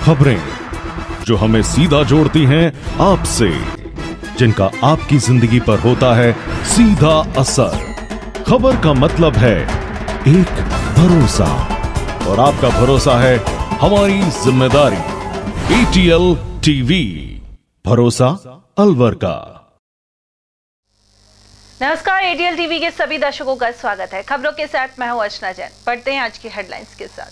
खबरें जो हमें सीधा जोड़ती हैं आपसे, जिनका आपकी जिंदगी पर होता है सीधा असर। खबर का मतलब है एक भरोसा, और आपका भरोसा है हमारी जिम्मेदारी। ATL TV, भरोसा अलवर का। नमस्कार, ATL TV के सभी दर्शकों का स्वागत है। खबरों के साथ मैं हूं अर्चना जैन। पढ़ते हैं आज की हेडलाइंस के साथ।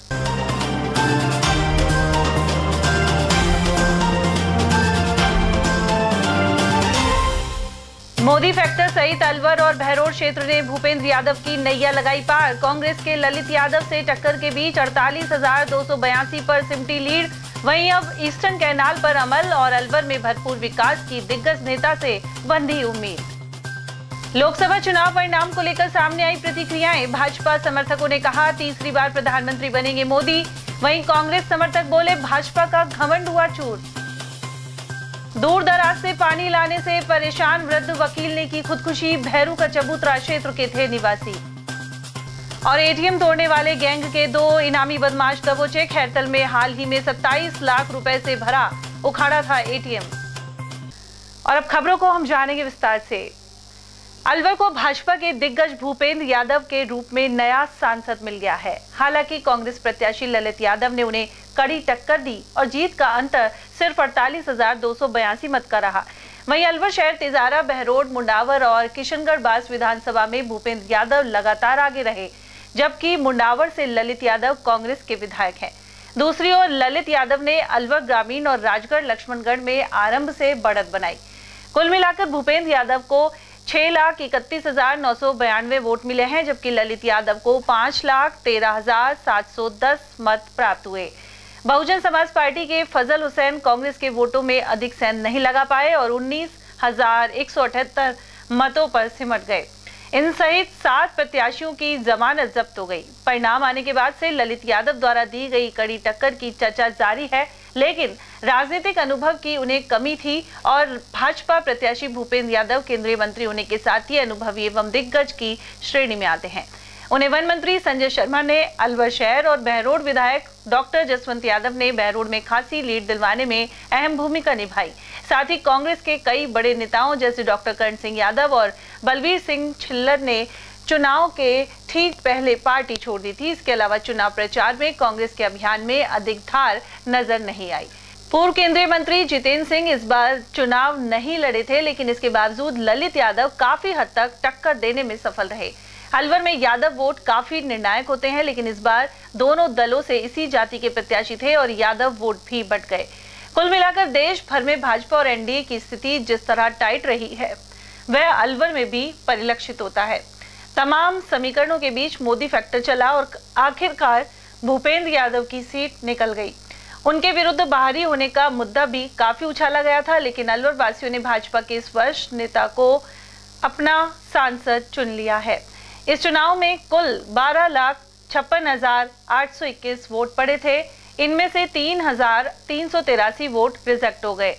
मोदी फैक्टर सहित अलवर और बहरोड क्षेत्र ने भूपेंद्र यादव की नैया लगाई पार। कांग्रेस के ललित यादव से टक्कर के बीच 48,282 पर सिमटी लीड। वहीं अब ईस्टर्न कैनाल पर अमल और अलवर में भरपूर विकास की दिग्गज नेता से बंधी उम्मीद। लोकसभा चुनाव परिणाम को लेकर सामने आई प्रतिक्रियाएं। भाजपा समर्थकों ने कहा तीसरी बार प्रधानमंत्री बनेंगे मोदी। वहीं कांग्रेस समर्थक बोले भाजपा का घमंड हुआ चूर। दूर दराज से पानी लाने से परेशान वृद्ध वकील ने की खुदकुशी। भैरू का चबूतरा क्षेत्र के थे निवासी। और ATM तोड़ने वाले गैंग के 2 इनामी बदमाश दबोचे। खैरतल में हाल ही में 27 लाख रुपए से भरा उखाड़ा था ATM। और अब खबरों को हम जानेंगे विस्तार से। अलवर को भाजपा के दिग्गज भूपेंद्र यादव के रूप में नया सांसद मिल गया है। हालांकि कांग्रेस प्रत्याशी ललित यादव ने उन्हें कड़ी टक्कर दी और जीत का अंतर सिर्फ 48,282 मत का रहा। वहीं अलवर शहर, तिजारा, बहरोड, मुंडावर और किशनगढ़ बास विधानसभा में भूपेंद्र यादव लगातार आगे रहे, जबकि मुंडावर से ललित यादव कांग्रेस के विधायक हैं। दूसरी ओर ललित यादव ने अलवर ग्रामीण और राजगढ़ लक्ष्मणगढ़ में आरंभ से बढ़त बनाई। कुल मिलाकर भूपेंद्र यादव को 6,31,992 वोट मिले हैं, जबकि ललित यादव को 5,13,710 मत प्राप्त हुए। बहुजन समाज पार्टी के फजल हुसैन कांग्रेस के वोटों में अधिक सेंध नहीं लगा पाए और 19,178 मतों पर सिमट गए। इन सहित 7 प्रत्याशियों की जमानत जब्त हो गई। परिणाम आने के बाद से ललित यादव द्वारा दी गई कड़ी टक्कर की चर्चा जारी है, लेकिन राजनीतिक अनुभव की उन्हें कमी थी और भाजपा प्रत्याशी भूपेंद्र यादव केंद्रीय मंत्री होने के साथ ही अनुभवी एवं दिग्गज की श्रेणी में आते हैं। उन्हें वन मंत्री संजय शर्मा ने अलवर शहर और बहरोड विधायक डॉक्टर जसवंत यादव ने बहरोड में खासी लीड दिलवाने में अहम भूमिका निभाई। साथ ही कांग्रेस के कई बड़े नेताओं जैसे डॉक्टर करण सिंह यादव और बलवीर सिंह छिल्लर ने चुनाव के ठीक पहले पार्टी छोड़ दी थी। इसके अलावा चुनाव प्रचार में कांग्रेस के अभियान में अधिक धार नजर नहीं आई। पूर्व केंद्रीय मंत्री जितेंद्र सिंह इस बार चुनाव नहीं लड़े थे, लेकिन इसके बावजूद ललित यादव काफी हद तक टक्कर देने में सफल रहे। अलवर में यादव वोट काफी निर्णायक होते हैं, लेकिन इस बार दोनों दलों से इसी जाति के प्रत्याशी थे और यादव वोट भी बट गए। कुल मिलाकर देश भर में भाजपा और NDA की स्थिति जिस तरह टाइट रही है, वह अलवर में भी परिलक्षित होता है। तमाम समीकरणों के बीच मोदी फैक्टर चला और आखिरकार भूपेंद्र यादव की सीट निकल गई। उनके विरुद्ध बाहरी होने का मुद्दा भी काफी उछाला गया था, लेकिन अलवर वासियों ने भाजपा के इस वरिष्ठ नेता को अपना सांसद चुन लिया है। इस चुनाव में कुल 12,56,821 वोट पड़े थे। इनमें से 3,383 वोट रिजेक्ट हो गए।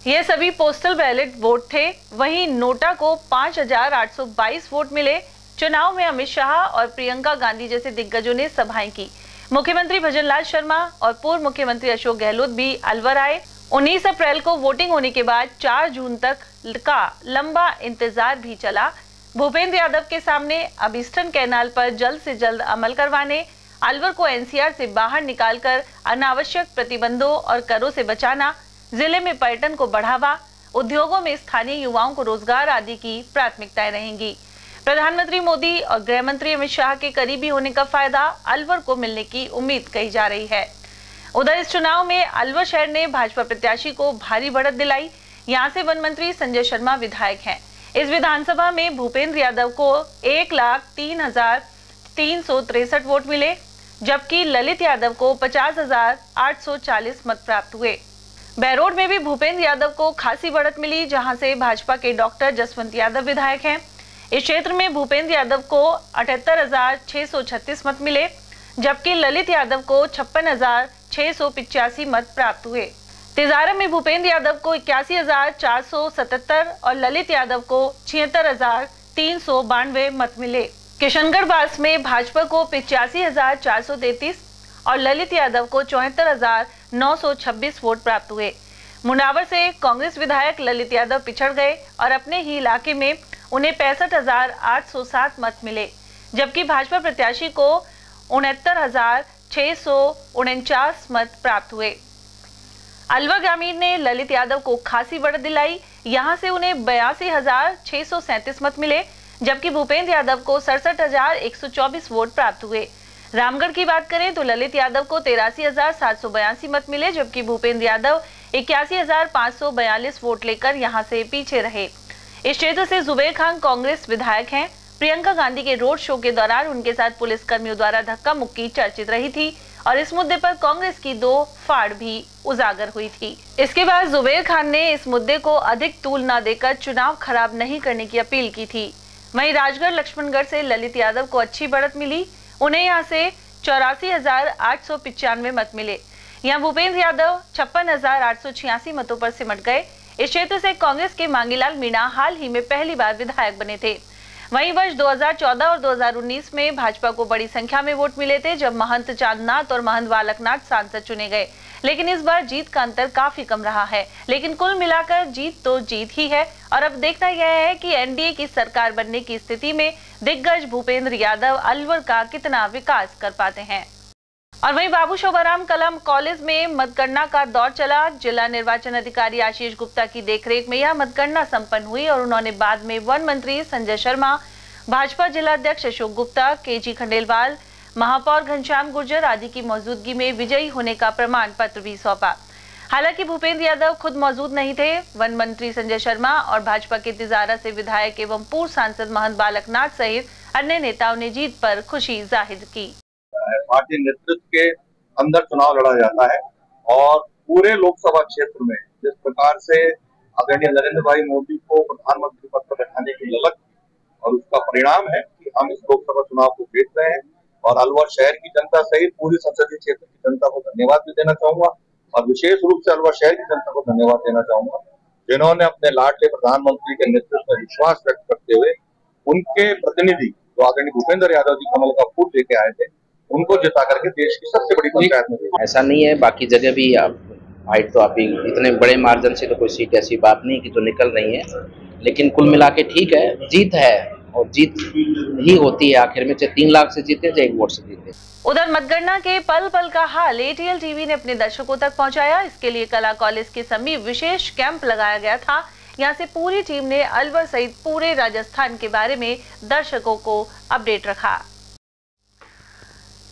ये सभी पोस्टल बैलेट वोट थे। वहीं नोटा को 5,822 वोट मिले। चुनाव में अमित शाह और प्रियंका गांधी जैसे दिग्गजों ने सभाएं की। मुख्यमंत्री भजनलाल शर्मा और पूर्व मुख्यमंत्री अशोक गहलोत भी अलवर आए। 19 अप्रैल को वोटिंग होने के बाद 4 जून तक का लंबा इंतजार भी चला। भूपेंद्र यादव के सामने अब ईस्टर्न कैनाल पर जल्द से जल्द अमल करवाने, अलवर को NCR से बाहर निकालकर अनावश्यक प्रतिबंधों और करों से बचाना, जिले में पर्यटन को बढ़ावा, उद्योगों में स्थानीय युवाओं को रोजगार आदि की प्राथमिकताएं रहेंगी। प्रधानमंत्री मोदी और गृह मंत्री अमित शाह के करीबी होने का फायदा अलवर को मिलने की उम्मीद कही जा रही है। उधर इस चुनाव में अलवर शहर ने भाजपा प्रत्याशी को भारी बढ़त दिलाई। यहाँ से वन मंत्री संजय शर्मा विधायक हैं। इस विधानसभा में भूपेंद्र यादव को 1,03,363 वोट मिले, जबकि ललित यादव को 50,840 मत प्राप्त हुए। बहरोड में भी भूपेंद्र यादव को खासी बढ़त मिली, जहां से भाजपा के डॉक्टर जसवंत यादव विधायक हैं। इस क्षेत्र में भूपेंद्र यादव को 78,636 मत मिले, जबकि ललित यादव को 56,685 मत प्राप्त हुए। तिजारा में भूपेंद्र यादव को 81,477 और ललित यादव को 76,392 मत मिले। किशनगढ़ बास में भाजपा को 85,433 और ललित यादव को 74,000 926 वोट प्राप्त हुए। मुंडावर से कांग्रेस विधायक ललित यादव पिछड़ गए और अपने ही इलाके में उन्हें 65,807 मत मिले, जबकि भाजपा प्रत्याशी को 69,649 मत प्राप्त हुए। अलवर ग्रामीण ने ललित यादव को खासी बढ़त दिलाई, यहां से उन्हें 82,637 मत मिले, जबकि भूपेंद्र यादव को 67,124 वोट प्राप्त हुए। रामगढ़ की बात करें तो ललित यादव को 83,782 मत मिले, जबकि भूपेंद्र यादव 81,542 वोट लेकर यहां से पीछे रहे। इस क्षेत्र से जुबेर खान कांग्रेस विधायक हैं। प्रियंका गांधी के रोड शो के दौरान उनके साथ पुलिस कर्मियों द्वारा धक्का मुक्की चर्चित रही थी और इस मुद्दे पर कांग्रेस की 2 फाड़ भी उजागर हुई थी। इसके बाद जुबेर खान ने इस मुद्दे को अधिक तूल न देकर चुनाव खराब नहीं करने की अपील की थी। वहीं राजगढ़ लक्ष्मणगढ़ से ललित यादव को अच्छी बढ़त मिली, उन्हें यहां से 84,895 मत मिले। यहां भूपेंद्र यादव 56,886 मतों पर सिमट गए। इस क्षेत्र से कांग्रेस के मांगीलाल मीणा हाल ही में पहली बार विधायक बने थे। वहीं वर्ष 2014 और 2019 में भाजपा को बड़ी संख्या में वोट मिले थे, जब महंत चांदनाथ और महंत बालकनाथ सांसद चुने गए, लेकिन इस बार जीत का अंतर काफी कम रहा है। लेकिन कुल मिलाकर जीत तो जीत ही है और अब देखना यह है कि एनडीए की सरकार बनने की स्थिति में दिग्गज भूपेंद्र यादव अलवर का कितना विकास कर पाते हैं। और वहीं बाबू शोभाराम कलम कॉलेज में मतगणना का दौर चला। जिला निर्वाचन अधिकारी आशीष गुप्ता की देखरेख में यह मतगणना संपन्न हुई और उन्होंने बाद में वन मंत्री संजय शर्मा, भाजपा जिला अध्यक्ष अशोक गुप्ता, केजी खंडेलवाल, महापौर घनश्याम गुर्जर आदि की मौजूदगी में विजयी होने का प्रमाण पत्र भी सौंपा। हालांकि भूपेंद्र यादव खुद मौजूद नहीं थे। वन मंत्री संजय शर्मा और भाजपा के तिजारा से विधायक एवं पूर्व सांसद महंत बालकनाथ सहित अन्य नेताओं ने जीत पर खुशी जाहिर की। पार्टी नेतृत्व के अंदर चुनाव लड़ा जाता है और पूरे लोकसभा क्षेत्र में जिस प्रकार से आदरणीय नरेंद्र भाई मोदी को प्रधानमंत्री पद पर बैठाने की ललक और उसका परिणाम है कि हम इस लोकसभा चुनाव को जीत रहे हैं। और अलवर शहर की जनता सहित पूरी संसदीय क्षेत्र की जनता को धन्यवाद भी देना चाहूंगा और विशेष रूप से अलवर शहर की जनता को धन्यवाद देना चाहूंगा, जिन्होंने अपने लाडले प्रधानमंत्री के नेतृत्व में विश्वास व्यक्त करते हुए उनके प्रतिनिधि जो आदरणीय भूपेंद्र यादव जी कमल का फूल लेके आए थे, उनको जिता करके देश की सबसे बड़ी पंचायत में दी। ऐसा नहीं है, बाकी जगह भी हाइट तो आप इतने बड़े मार्जिन से तो कोई सीट ऐसी बात नहीं कि जो निकल रही है, लेकिन कुल मिला के ठीक है, जीत है और जीत ही होती है आखिर में, चाहे 3 लाख से जीते चाहे 1 वोट से जीते। उधर मतगणना के पल पल का हाल एटीएल टीवी ने अपने दर्शकों तक पहुंचाया। इसके लिए कला कॉलेज के समीप विशेष कैंप लगाया गया था। यहां से पूरी टीम ने अलवर सहित पूरे राजस्थान के बारे में दर्शकों को अपडेट रखा।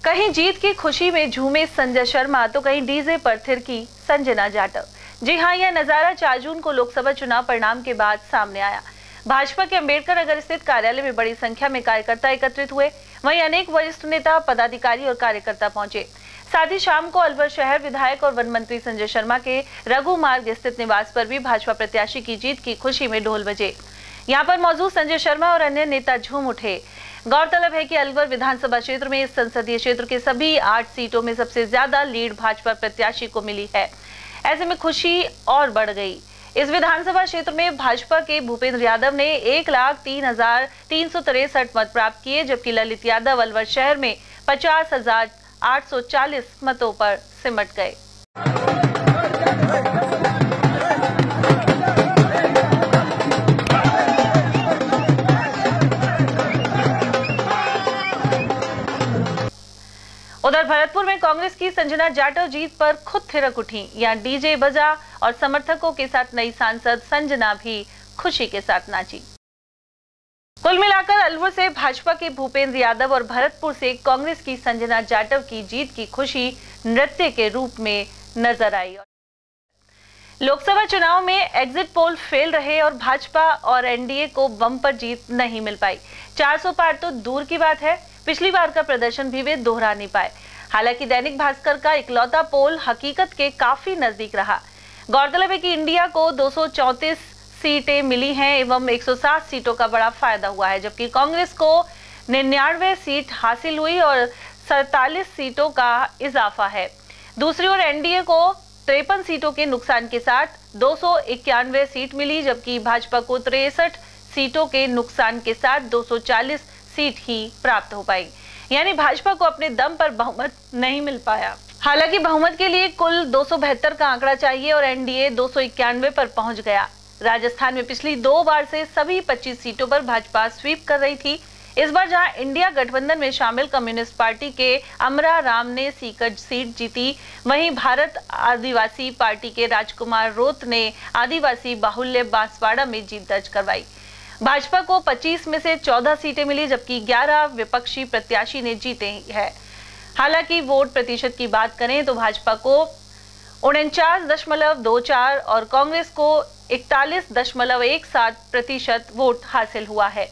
कहीं जीत की खुशी में झूमे संजय शर्मा तो कहीं डीजे पर थिरकी संजना जाटव। जी हां, यह नजारा 4 जून को लोकसभा चुनाव परिणाम के बाद सामने आया। भाजपा के अंबेडकर नगर स्थित कार्यालय में बड़ी संख्या में कार्यकर्ता एकत्रित हुए। वहीं अनेक वरिष्ठ नेता, पदाधिकारी और कार्यकर्ता पहुंचे। साथ ही शाम को अलवर शहर विधायक और वन मंत्री संजय शर्मा के रघु मार्ग स्थित निवास पर भी भाजपा प्रत्याशी की जीत की खुशी में ढोल बजे। यहाँ पर मौजूद संजय शर्मा और अन्य नेता झूम उठे। गौरतलब है कि अलवर विधानसभा क्षेत्र में इस संसदीय क्षेत्र के सभी 8 सीटों में सबसे ज्यादा लीड भाजपा प्रत्याशी को मिली है। ऐसे में खुशी और बढ़ गई। इस विधानसभा क्षेत्र में भाजपा के भूपेंद्र यादव ने 1,03,363 मत प्राप्त किए, जबकि ललित यादव अलवर शहर में 50,840 मतों पर सिमट गए। उधर भरतपुर में कांग्रेस की संजना जाटव जीत पर खुद थिरक उठी। यहाँ डीजे बजा और समर्थकों के साथ नई सांसद संजना भी खुशी के साथ नाची। कुल मिलाकर अलवर से भाजपा के भूपेंद्र यादव और भरतपुर से कांग्रेस की संजना जाटव की जीत की खुशी नृत्य के रूप में नजर आई। लोकसभा चुनाव में एग्जिट पोल फेल रहे और भाजपा और एनडीए को बम्पर जीत नहीं मिल पाई। 400 पार तो दूर की बात है, पिछली बार का प्रदर्शन भी वे दोहरा नहीं पाए। हालांकि दैनिक भास्कर का इकलौता पोल हकीकत के काफी नजदीक रहा। गौरतलब है कि इंडिया को 234 सीटें मिली हैं एवं 107 सीटों का बड़ा फायदा हुआ है, जबकि कांग्रेस को 99 सीट हासिल हुई और 47 सीटों का इजाफा है। दूसरी ओर एनडीए को 53 सीटों के नुकसान के साथ 291 सीट मिली, जबकि भाजपा को 63 सीटों के नुकसान के साथ 240 सीट ही प्राप्त हो पाई। यानी भाजपा को अपने दम पर बहुमत नहीं मिल पाया। हालांकि बहुमत के लिए कुल 272 का आंकड़ा चाहिए और एनडीए 291 पर पहुंच गया। राजस्थान में पिछली 2 बार से सभी 25 सीटों पर भाजपा स्वीप कर रही थी। इस बार जहां इंडिया गठबंधन में शामिल कम्युनिस्ट पार्टी के अमरा राम ने सीकर सीट जीती, वहीं भारत आदिवासी पार्टी के राजकुमार रोत ने आदिवासी बाहुल्य बांसवाड़ा में जीत दर्ज करवाई। भाजपा को 25 में से 14 सीटें मिली, जबकि 11 विपक्षी प्रत्याशी ने जीते हैं। हालांकि वोट प्रतिशत की बात करें तो भाजपा को 49.24 और कांग्रेस को 41.17% वोट हासिल हुआ है।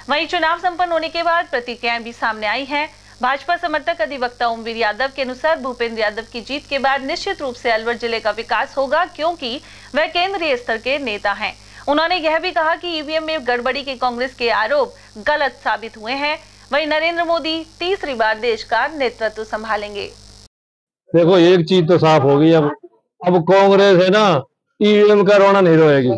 वहीं चुनाव संपन्न होने के बाद प्रतिक्रियाएं भी सामने आई हैं। भाजपा समर्थक अधिवक्ता ओमवीर यादव के अनुसार भूपेंद्र यादव की जीत के बाद निश्चित रूप से अलवर जिले का विकास होगा, क्योंकि वह केंद्रीय स्तर के नेता हैं। उन्होंने यह भी कहा कि ईवीएम में गड़बड़ी के कांग्रेस के आरोप गलत साबित हुए हैं। वहीं नरेंद्र मोदी तीसरी बार देश का नेतृत्व संभालेंगे। देखो, एक चीज तो साफ हो गई, अब कांग्रेस है ना, ईवीएम का रोना नहीं रोएगी।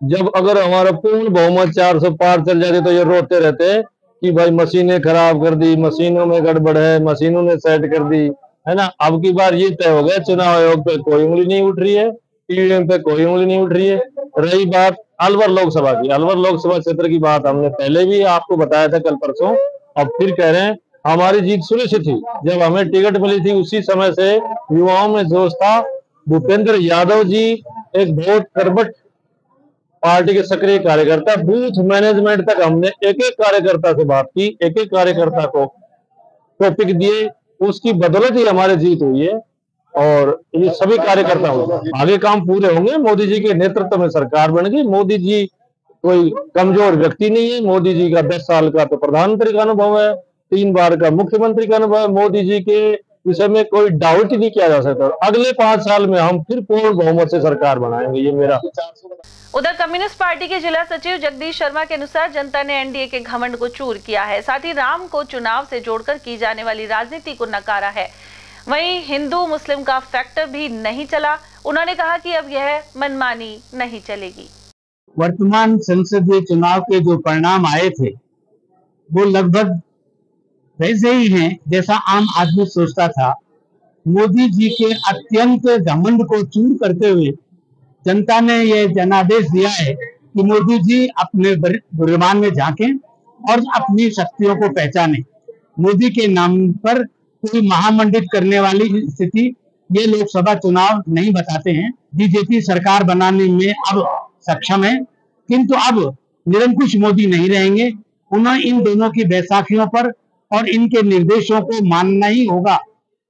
जब अगर हमारा पूर्ण बहुमत 400 पार चल जाते तो ये रोते रहते कि भाई मशीनें खराब कर दी, मशीनों में गड़बड़ है, मशीनों ने सेट कर दी, है ना। अब की बार ये तय हो गया, चुनाव आयोग पे कोई उंगली नहीं उठ रही है, ईवीएम पे कोई उंगली नहीं उठ रही है। रही बात अलवर लोकसभा की, अलवर लोकसभा क्षेत्र की बात हमने पहले भी आपको बताया था कल परसों, अब फिर कह रहे हैं हमारी जीत सुनिश्चित थी। जब हमें टिकट मिली थी उसी समय से युवाओं में जोश था। भूपेंद्र यादव जी एक बहुत करबट पार्टी के सक्रिय कार्यकर्ता, बूथ मैनेजमेंट तक हमने एक एक कार्यकर्ता से बात की, एक एक कार्यकर्ता को टॉपिक दिए, उसकी बदौलत ही हमारी जीत हुई है। और ये सभी कार्यकर्ता होंगे, आगे काम पूरे होंगे। मोदी जी के नेतृत्व में सरकार बन गई। मोदी जी कोई कमजोर व्यक्ति नहीं है। मोदी जी का 10 साल का तो प्रधानमंत्री का अनुभव है, 3 बार का मुख्यमंत्री का अनुभव है। मोदी जी के विषय में कोई डाउट ही नहीं किया जा सकता। अगले 5 साल में हम फिर पूर्ण बहुमत से सरकार बनाएंगे, ये मेरा। उधर कम्युनिस्ट पार्टी के जिला सचिव जगदीश शर्मा के अनुसार जनता ने एनडीए के घमंड को चूर किया है, साथ ही राम को चुनाव से जोड़कर की जाने वाली राजनीति को नकारा है। वहीं हिंदू मुस्लिम का फैक्टर भी नहीं चला। उन्होंने कहा कि अब यह मनमानी नहीं चलेगी। वर्तमान संसदीय चुनाव के जो परिणाम आए थे वो लगभग वैसे ही हैं जैसा आम आदमी सोचता था। मोदी जी के अत्यंत घमंड को चूर करते हुए जनता ने यह जनादेश दिया है कि मोदी जी अपने बुद्धिमान में झांकें और अपनी शक्तियों को पहचानें। मोदी के नाम पर कोई महामंडित करने वाली स्थिति ये लोकसभा चुनाव नहीं बताते हैं। बीजेपी सरकार बनाने में अब सक्षम है, किंतु अब निरंकुश मोदी नहीं रहेंगे। उन्हें इन दोनों की बैसाखियों पर और इनके निर्देशों को मानना ही होगा।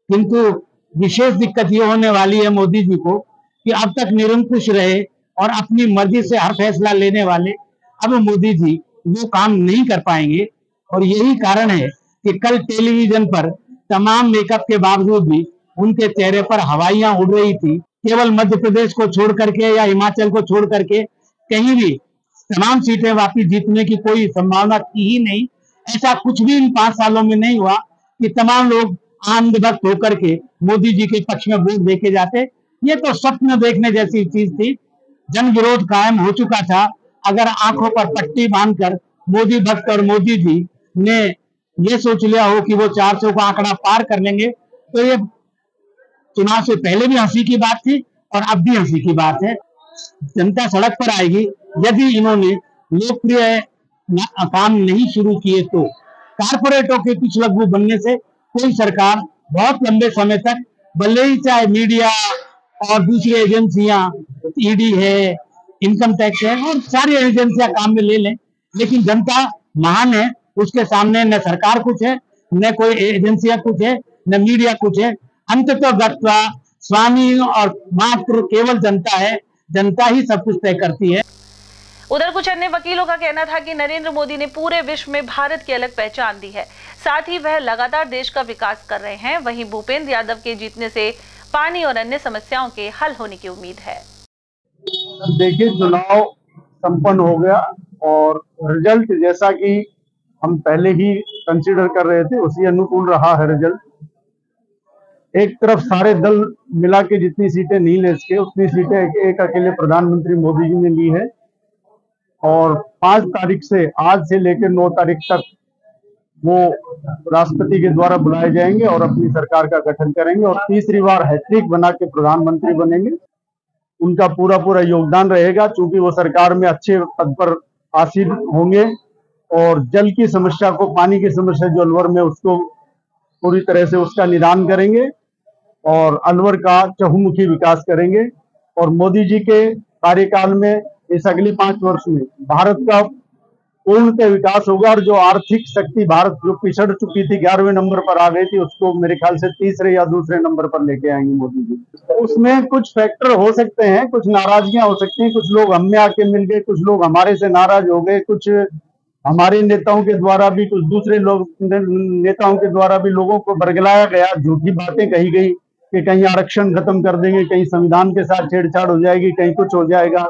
किंतु विशेष दिक्कत ये होने वाली है मोदी जी को कि अब तक निरंकुश रहे और अपनी मर्जी से हर फैसला लेने वाले, अब मोदी जी वो काम नहीं कर पाएंगे। और यही कारण है कि कल टेलीविजन पर तमाम मेकअप के बावजूद भी उनके चेहरे पर हवाइयां उड़ रही थी। केवल मध्य प्रदेश को छोड़ करके या हिमाचल को छोड़ करके कहीं भी तमाम सीटें वापिस जीतने की कोई संभावना थी ही नहीं। ऐसा कुछ भी इन 5 सालों में नहीं हुआ कि तमाम लोग अंधभक्त होकर के मोदी जी के पक्ष में वोट देके जाते। ये तो स्वप्न देखने जैसी चीज थी। जन विरोध कायम हो चुका था। अगर आंखों पर पट्टी बांधकर मोदी भक्त और मोदी जी ने ये सोच लिया हो कि वो 400 का आंकड़ा पार कर लेंगे तो ये चुनाव से पहले भी हंसी की बात थी और अब भी हंसी की बात है। जनता सड़क पर आएगी यदि इन्होंने लोकप्रिय काम नहीं शुरू किए तो। कारपोरेटों के पिछलग्गू बनने से कोई सरकार बहुत लंबे समय तक, भले ही चाहे मीडिया और दूसरी एजेंसियां, ईडी है, इनकम टैक्स है और सारी एजेंसियां काम में ले लें, लेकिन जनता महान है, उसके सामने न सरकार कुछ है, न कोई एजेंसियां कुछ है, न मीडिया कुछ है। अंततः गत्वा स्वामी और मात्र केवल जनता है। जनता ही सब कुछ तय करती है। उधर कुछ अन्य वकीलों का कहना था कि नरेंद्र मोदी ने पूरे विश्व में भारत की अलग पहचान दी है, साथ ही वह लगातार देश का विकास कर रहे हैं। वहीं भूपेंद्र यादव के जीतने से पानी और अन्य समस्याओं के हल होने की उम्मीद है। देखिए, चुनाव संपन्न हो गया और रिजल्ट जैसा कि हम पहले ही कंसीडर कर रहे थे उसी अनुकूल रहा है रिजल्ट। एक तरफ सारे दल मिला के जितनी सीटें नहीं ले सके उतनी सीटें एक अकेले प्रधानमंत्री मोदी जी ने ली है। और 5 तारीख से, आज से लेकर 9 तारीख तक वो राष्ट्रपति के द्वारा बुलाए जाएंगे और अपनी सरकार का गठन करेंगे और तीसरी बार हैट्रिक बना के प्रधानमंत्री बनेंगे। उनका पूरा पूरा योगदान रहेगा, चूंकि वो सरकार में अच्छे पद पर आसीन होंगे और जल की समस्या को, पानी की समस्या जो अलवर में, उसको पूरी तरह से उसका निदान करेंगे और अलवर का चहुमुखी विकास करेंगे। और मोदी जी के कार्यकाल में इस अगले 5 वर्ष में भारत का पूर्णतः विकास होगा और जो आर्थिक शक्ति भारत जो पिछड़ चुकी थी 11वें नंबर पर आ गई थी, उसको मेरे ख्याल से तीसरे या दूसरे नंबर पर लेके आएंगे मोदी जी। उसमें कुछ फैक्टर हो सकते हैं, कुछ नाराजगियां हो सकती हैं, कुछ लोग हम में आके मिल गए, कुछ लोग हमारे से नाराज हो गए, कुछ हमारे नेताओं के द्वारा भी, कुछ दूसरे लोग नेताओं के द्वारा भी लोगों को बरगलाया गया, झूठी बातें कही गई कि कहीं आरक्षण खत्म कर देंगे, कहीं संविधान के साथ छेड़छाड़ हो जाएगी, कहीं कुछ हो जाएगा।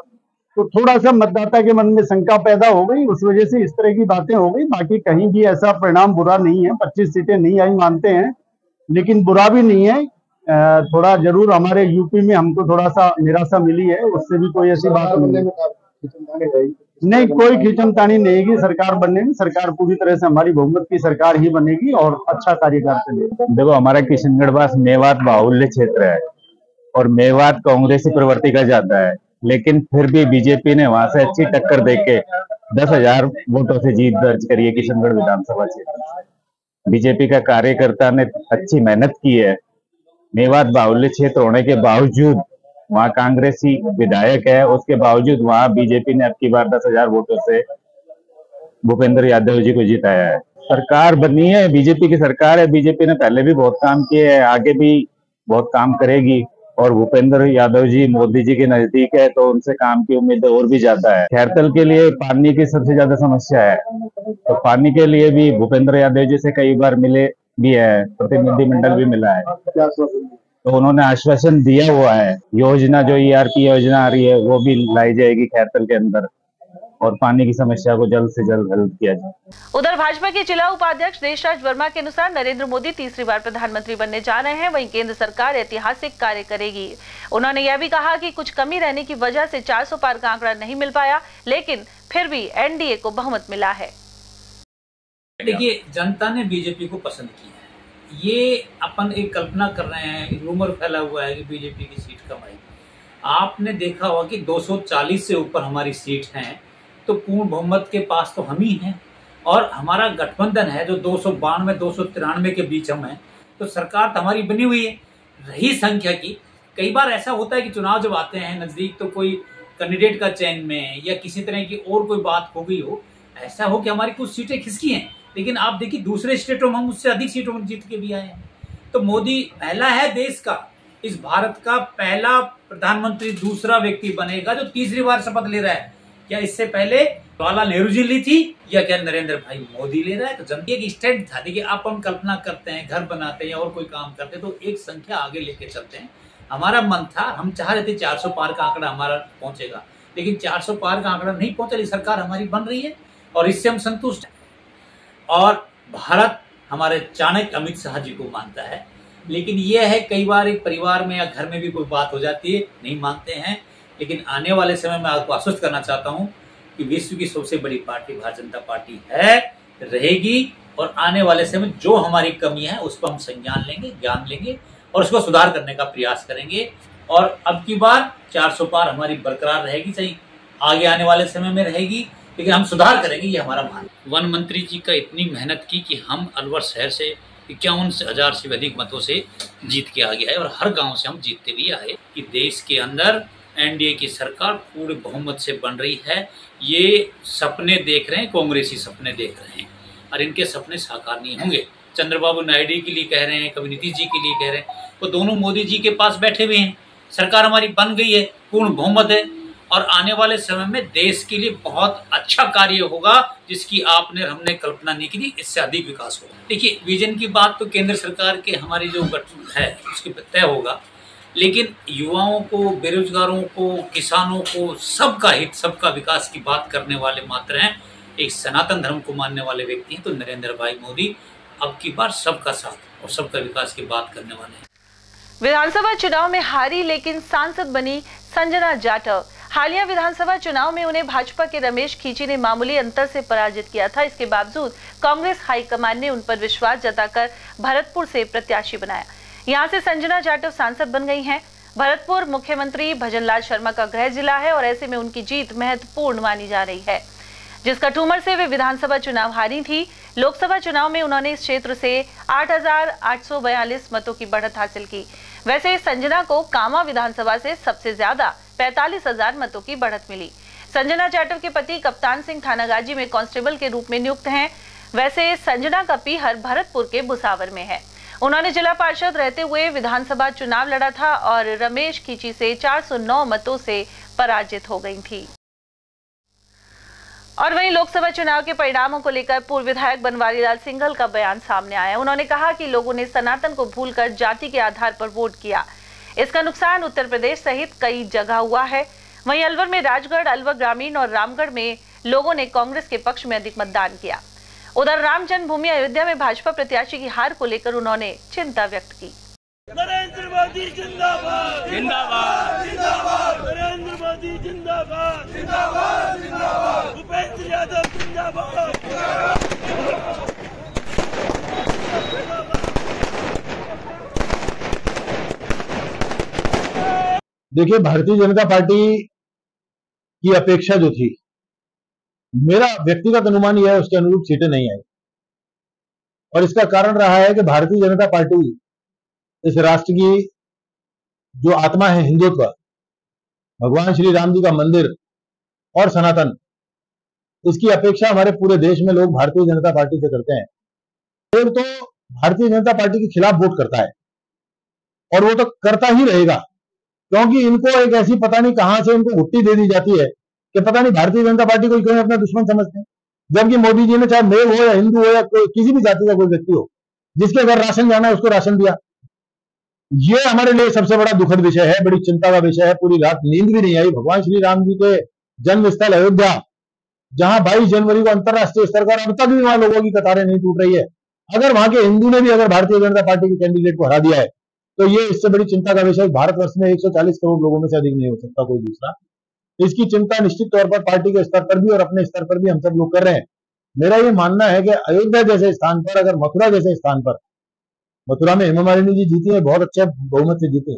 तो थोड़ा सा मतदाता के मन में शंका पैदा हो गई, उस वजह से इस तरह की बातें हो गई। बाकी कहीं भी ऐसा परिणाम बुरा नहीं है, 25 सीटें नहीं आई मानते हैं, लेकिन बुरा भी नहीं है। थोड़ा जरूर हमारे यूपी में हमको थोड़ा सा निराशा मिली है, उससे भी कोई ऐसी बात नहीं, कोई खींचमतानी नहीं है। सरकार बनने में, सरकार पूरी तरह से हमारी बहुमत की सरकार ही बनेगी और अच्छा कार्य करते हैं। देखो, हमारा किशनगढ़ पास मेवात बाहुल्य क्षेत्र है और मेवात कांग्रेसी प्रवृत्ति का जाता है, लेकिन फिर भी बीजेपी ने वहां से अच्छी टक्कर देके 10,000 वोटों से जीत दर्ज करी है किशनगढ़ विधानसभा क्षेत्र। बीजेपी का कार्यकर्ता ने अच्छी मेहनत की है। मेवात बाहुल्य क्षेत्र होने के बावजूद वहाँ कांग्रेसी विधायक है, उसके बावजूद वहाँ बीजेपी ने अब की बार 10,000 वोटों से भूपेंद्र यादव जी को जिताया है। सरकार बनी है, बीजेपी की सरकार है। बीजेपी ने पहले भी बहुत काम किए हैं, आगे भी बहुत काम करेगी और भूपेंद्र यादव जी मोदी जी के नजदीक है, तो उनसे काम की उम्मीद और भी ज्यादा है। खैरतल के लिए पानी की सबसे ज्यादा समस्या है, तो पानी के लिए भी भूपेंद्र यादव जी से कई बार मिले भी है, प्रतिनिधिमंडल भी मिला है, तो उन्होंने आश्वासन दिया हुआ है। योजना जो ERP योजना आ रही है वो भी लाई जाएगी खैरतल के अंदर और पानी की समस्या को जल्द से जल्द हल किया जाए। उधर भाजपा के जिला उपाध्यक्ष देशराज वर्मा के अनुसार नरेंद्र मोदी तीसरी बार प्रधानमंत्री बनने जा रहे हैं, वहीं केंद्र सरकार ऐतिहासिक कार्य करेगी। उन्होंने यह भी कहा कि कुछ कमी रहने की वजह से 400 पार का आंकड़ा नहीं मिल पाया, लेकिन फिर भी NDA को बहुमत मिला है। देखिए, जनता ने बीजेपी को पसंद किया है। ये अपन एक कल्पना कर रहे हैं, रूमर फैला हुआ है कि बीजेपी की सीट कम आएगी। आपने देखा होगा कि 240 से ऊपर हमारी सीट हैं, तो पूर्ण बहुमत के पास तो हम ही हैं और हमारा गठबंधन है जो 292 293 के बीच हम हैं, तो सरकार तो हमारी बनी हुई है। रही संख्या की, कई बार ऐसा होता है कि चुनाव जब आते हैं नजदीक, तो कोई कैंडिडेट का चयन में या किसी तरह की और कोई बात हो गई हो, ऐसा हो कि हमारी कुछ सीटें खिसकी हैं, लेकिन आप देखिए दूसरे स्टेटों में हम उससे अधिक सीटों में जीत के भी आए हैं। तो मोदी पहला है देश का, इस भारत का पहला प्रधानमंत्री दूसरा व्यक्ति बनेगा जो तीसरी बार शपथ ले रहा है। क्या इससे पहले जवाहरलाल नेहरू जी ली थी या क्या नरेंद्र भाई मोदी ले रहा है? तो जनता की स्टैंड था। देखिए, आप हम कल्पना करते हैं, घर बनाते हैं और कोई काम करते हैं तो एक संख्या आगे लेके चलते हैं। हमारा मन था, हम चाह रहे थे 400 पार का आंकड़ा हमारा पहुंचेगा, लेकिन 400 पार का आंकड़ा नहीं पहुंचा, लेकिन सरकार हमारी बन रही है और इससे हम संतुष्ट हैं। और भारत हमारे चाणक्य अमित शाह जी को मानता है, लेकिन यह है कई बार एक परिवार में या घर में भी कोई बात हो जाती है, नहीं मानते हैं। लेकिन आने वाले समय में आपको आश्वस्त करना चाहता हूं कि विश्व की सबसे बड़ी पार्टी भारतीय जनता पार्टी है, रहेगी और आने वाले समय में जो हमारी कमी है उस पर हम संज्ञान लेंगे, ज्ञान लेंगे और उसको सुधार करने का प्रयास करेंगे। और अब की बार 400 पार हमारी बरकरार रहेगी, सही आगे आने वाले समय में रहेगी, लेकिन हम सुधार करेंगे, ये हमारा मान। वन मंत्री जी का इतनी मेहनत की कि हम अलवर शहर से 51,000 से अधिक मतों से जीत के आ गया है और हर गांव से हम जीतते भी आए कि देश के अंदर NDA की सरकार पूरे बहुमत से बन रही है। ये सपने देख रहे हैं, कांग्रेसी सपने देख रहे हैं और इनके सपने साकार नहीं होंगे। चंद्रबाबू नायडू के लिए कह रहे हैं, कभी नीतीश जी के लिए कह रहे हैं, वो दोनों मोदी जी के पास बैठे हुए हैं। सरकार हमारी बन गई है, पूर्ण बहुमत है और आने वाले समय में देश के लिए बहुत अच्छा कार्य होगा जिसकी आपने हमने कल्पना नहीं की थी, इससे अधिक विकास होगा। देखिए, विजन की बात तो केंद्र सरकार के हमारी जो गठन है उसके तय होगा, लेकिन युवाओं को, बेरोजगारों को, किसानों को, सबका हित, सबका विकास की बात करने वाले मात्र हैं, एक सनातन धर्म को मानने वाले व्यक्ति हैं। तो नरेंद्र भाई मोदी अब की बार सबका साथ और सबका विकास की बात करने वाले हैं। विधानसभा चुनाव में हारी लेकिन सांसद बनी संजना जाटव। हालिया विधानसभा चुनाव में उन्हें भाजपा के रमेश खींची ने मामूली अंतर से पराजित किया था। इसके बावजूद कांग्रेस हाईकमान ने उन पर विश्वास जताकर भरतपुर से प्रत्याशी बनाया। यहां से संजना जाटव सांसद बन गई हैं। भरतपुर मुख्यमंत्री भजनलाल शर्मा का गृह जिला है और ऐसे में उनकी जीत महत्वपूर्ण मानी जा रही है। जिस कठूमर से वे विधानसभा चुनाव हारी थी, लोकसभा चुनाव में उन्होंने इस क्षेत्र से 8,842 मतों की बढ़त हासिल की। वैसे संजना को कामा विधानसभा से सबसे ज्यादा 45,000 मतों की बढ़त मिली। संजना जाटव के पति कप्तान सिंह थानागाजी में कांस्टेबल के रूप में नियुक्त हैं। वैसे संजना का पीहर भरतपुर के भुसावर में है। उन्होंने जिला पार्षद रहते हुए विधानसभा चुनाव लड़ा था और रमेश खींची से 409 मतों से पराजित हो गई थी। और वहीं लोकसभा चुनाव के परिणामों को लेकर पूर्व विधायक बनवारी लाल सिंघल का बयान सामने आया। उन्होंने कहा कि लोगों ने सनातन को भूलकर जाति के आधार पर वोट किया। इसका नुकसान उत्तर प्रदेश सहित कई जगह हुआ है। वहीं अलवर में राजगढ़, अलवर ग्रामीण और रामगढ़ में लोगों ने कांग्रेस के पक्ष में अधिक मतदान किया। उधर राम जन्मभूमि अयोध्या में भाजपा प्रत्याशी की हार को लेकर उन्होंने चिंता व्यक्त की। नरेंद्र मोदी जिंदाबाद जिंदाबाद जिंदाबाद, नरेंद्र मोदी जिंदाबाद जिंदाबाद जिंदाबाद, भूपेंद्र यादव जिंदाबाद। देखिए, भारतीय जनता पार्टी की अपेक्षा जो थी, मेरा व्यक्तिगत अनुमान यह है उसके अनुरूप सीटें नहीं आई और इसका कारण रहा है कि भारतीय जनता पार्टी इस राष्ट्र की जो आत्मा है, हिंदुत्व, भगवान श्री राम जी का मंदिर और सनातन, इसकी अपेक्षा हमारे पूरे देश में लोग भारतीय जनता पार्टी से करते हैं। लोग तो भारतीय जनता पार्टी के खिलाफ वोट करता है और वो तो करता ही रहेगा, क्योंकि इनको एक ऐसी पता नहीं कहां से इनको घुट्टी दे दी जाती है कि पता नहीं भारतीय जनता पार्टी को क्यों अपना दुश्मन समझते हैं। जबकि मोदी जी ने चाहे मेल हो या हिंदू हो या कोई किसी भी जाति का कोई व्यक्ति हो, जिसके घर राशन जाना है उसको राशन दिया। ये हमारे लिए सबसे बड़ा दुखद विषय है, बड़ी चिंता का विषय है। पूरी रात नींद भी नहीं आई। भगवान श्री राम जी के जन्म स्थल अयोध्या, जहां 22 जनवरी को अंतरराष्ट्रीय स्तर पर अब तक भी वहां लोगों की कतारें नहीं टूट रही है। अगर वहां के हिंदू ने भी अगर भारतीय जनता पार्टी के कैंडिडेट को हरा दिया है तो ये इससे बड़ी चिंता का विषय भारतवर्ष में 140 करोड़ लोगों में से अधिक नहीं हो सकता कोई दूसरा। इसकी चिंता निश्चित तौर पर पार्टी के स्तर पर भी और अपने स्तर पर भी हम सब लोग कर रहे हैं। मेरा ये मानना है कि अयोध्या जैसे स्थान पर, अगर मथुरा जैसे स्थान पर, मथुरा में हेमा मालिनी जी जीती है, बहुत अच्छे बहुमत से जीते।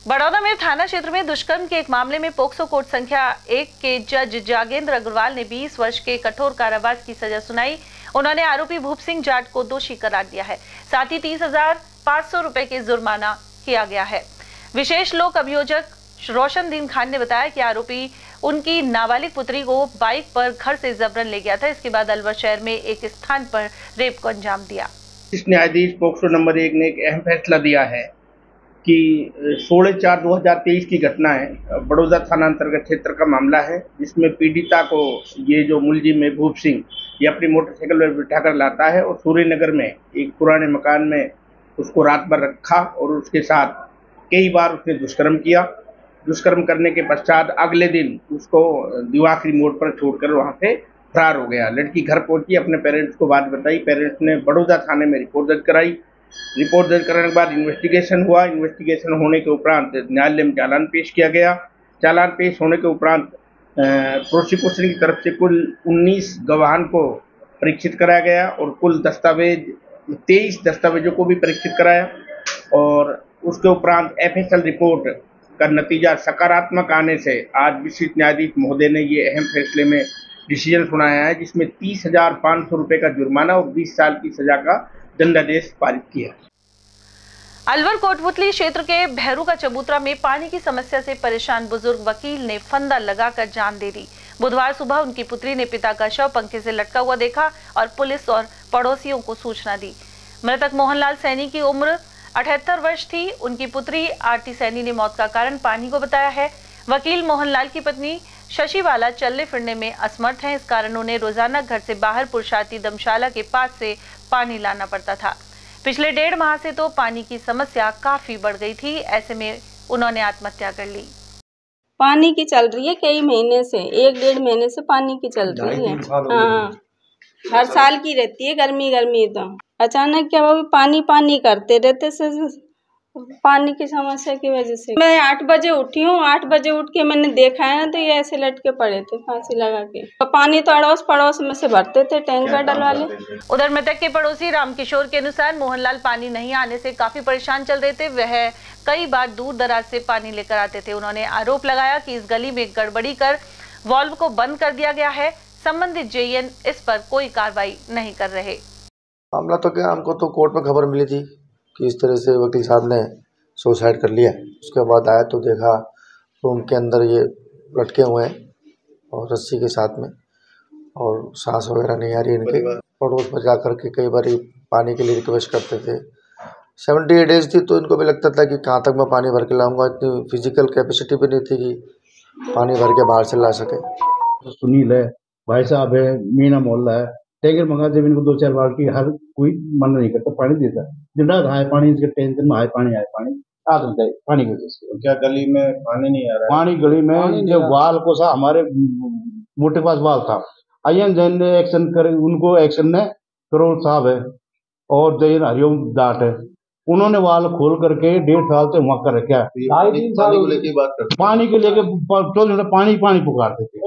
बड़ौदा में थाना क्षेत्र में दुष्कर्म के एक मामले में पोक्सो कोर्ट संख्या 1 के जज जागेंद्र अग्रवाल ने 20 वर्ष के कठोर कारावास की सजा सुनाई। उन्होंने आरोपी भूप सिंह जाट को दोषी करार दिया है। साथ ही 30,500 रुपए के जुर्माना किया गया है। विशेष लोक अभियोजक रोशनदीन खान ने बताया कि आरोपी उनकी नाबालिग पुत्री को बाइक पर घर से जबरन ले गया था। इसके बाद अलवर शहर में एक स्थान पर रेप को अंजाम दिया। न्यायाधीश पोक्सो नंबर 1 ने एक अहम फैसला दिया है कि 16/4/2023 की घटना है। बड़ौदा थाना अंतर्गत क्षेत्र का मामला है, जिसमें पीड़िता को ये जो मुलजिम है भूप सिंह, ये अपनी मोटरसाइकिल पर बिठाकर लाता है और सूर्यनगर में एक पुराने मकान में उसको रात भर रखा और उसके साथ कई बार उसने दुष्कर्म किया। दुष्कर्म करने के पश्चात अगले दिन उसको दिवाकरी मोड़ पर छोड़कर वहाँ से फरार हो गया। लड़की घर पहुंची, अपने पेरेंट्स को बात बताई। पेरेंट्स ने बड़ौदा थाने में रिपोर्ट दर्ज कराई। रिपोर्ट दर्ज कराने के बाद इन्वेस्टिगेशन हुआ। इन्वेस्टिगेशन होने के उपरांत न्यायालय में चालान पेश किया गया। चालान पेश होने के उपरांत प्रोसिक्यूशन की तरफ से कुल 19 गवाहान को परीक्षित कराया गया और कुल 23 दस्तावेजों को भी परीक्षित कराया और उसके उपरांत FSL रिपोर्ट का नतीजा सकारात्मक आने से आज विशिष्ट न्यायाधीश महोदय ने ये अहम फैसले में डिसीजन सुनाया है, जिसमें 30,500 रुपए का जुर्माना और 20 साल की सजा का दंडादेश पारित किया। अलवर कोटपुतली क्षेत्र के भैरू का चबूतरा में पानी की समस्या से परेशान बुजुर्ग वकील ने फंदा लगाकर जान दे दी। बुधवार सुबह उनकी पुत्री ने पिता का शव पंखे से लटका हुआ देखा और पुलिस और पड़ोसियों को सूचना दी। मृतक मोहनलाल सैनी की उम्र 78 वर्ष थी। उनकी पुत्री आरती सैनी ने मौत का कारण पानी को बताया है। वकील मोहनलाल की पत्नी शशिवाला चलने फिरने में असमर्थ हैं। इस कारण उन्हें रोजाना घर से बाहर पुरुषार्थी दमशाला के पास से पानी लाना पड़ता था। पिछले 1.5 माह से तो पानी की समस्या काफी बढ़ गई थी। ऐसे में उन्होंने आत्महत्या कर ली। पानी की चल रही है कई महीने से, 1-1.5 महीने से पानी की चल रही है। हाँ, हर साल की रहती है गर्मी तो अचानक क्या वो पानी करते रहते से पानी की समस्या की वजह से मैं 8 बजे उठी हूँ। 8 बजे उठ के मैंने देखा है तो ये ऐसे लटके पड़े थे फांसी लगा के। तो पानी तो अड़ोस पड़ोस में से भरते थे टैंकर डलवा ले। उधर मृतक के पड़ोसी रामकिशोर के अनुसार मोहनलाल पानी नहीं आने से काफी परेशान चल रहे थे। वह कई बार दूर दराज से पानी लेकर आते थे। उन्होंने आरोप लगाया कि इस गली में गड़बड़ी कर वाल्व को बंद कर दिया गया है। संबंधित जेईएन इस पर कोई कार्रवाई नहीं कर रहे। मामला तो क्या, हमको तो कोर्ट में खबर मिली थी कि इस तरह से वकील साहब ने सुसाइड कर लिया। उसके बाद आया तो देखा रूम के अंदर ये लटके हुए हैं और रस्सी के साथ में, और सांस वगैरह नहीं आ रही इनके। पड़ोस में जा कर के कई बार पानी के लिए रिक्वेस्ट करते थे। 78 एज थी तो इनको भी लगता था कि कहाँ तक मैं पानी भर के लाऊंगा। इतनी फिजिकल कैपेसिटी भी नहीं थी कि पानी भर के बाहर से ला सके। सुनील है, भाई साहब है, मीना मोहल्ला है, टैंकर मंगा जब इनको 2-4 बार की हर कोई मन नहीं करता पानी देता। दिन रात हाय पानी, इसके टेंशन में हाय पानी आदत है पानी की वजह से। क्या गली में पानी नहीं आ रहा है? पानी गली में जो वाल को सा हमारे मोटे पास वाल था, आईएन जैन ने एक्शन करे, उनको एक्शन ने करोड़ साहब है और जैन हरिओम दाट है, उन्होंने वाल खोल करके 1.5 साल से वहाँ कर रखा है। पानी को लेके बात करते, पानी को लेके 24 घंटे पानी पुकारते थे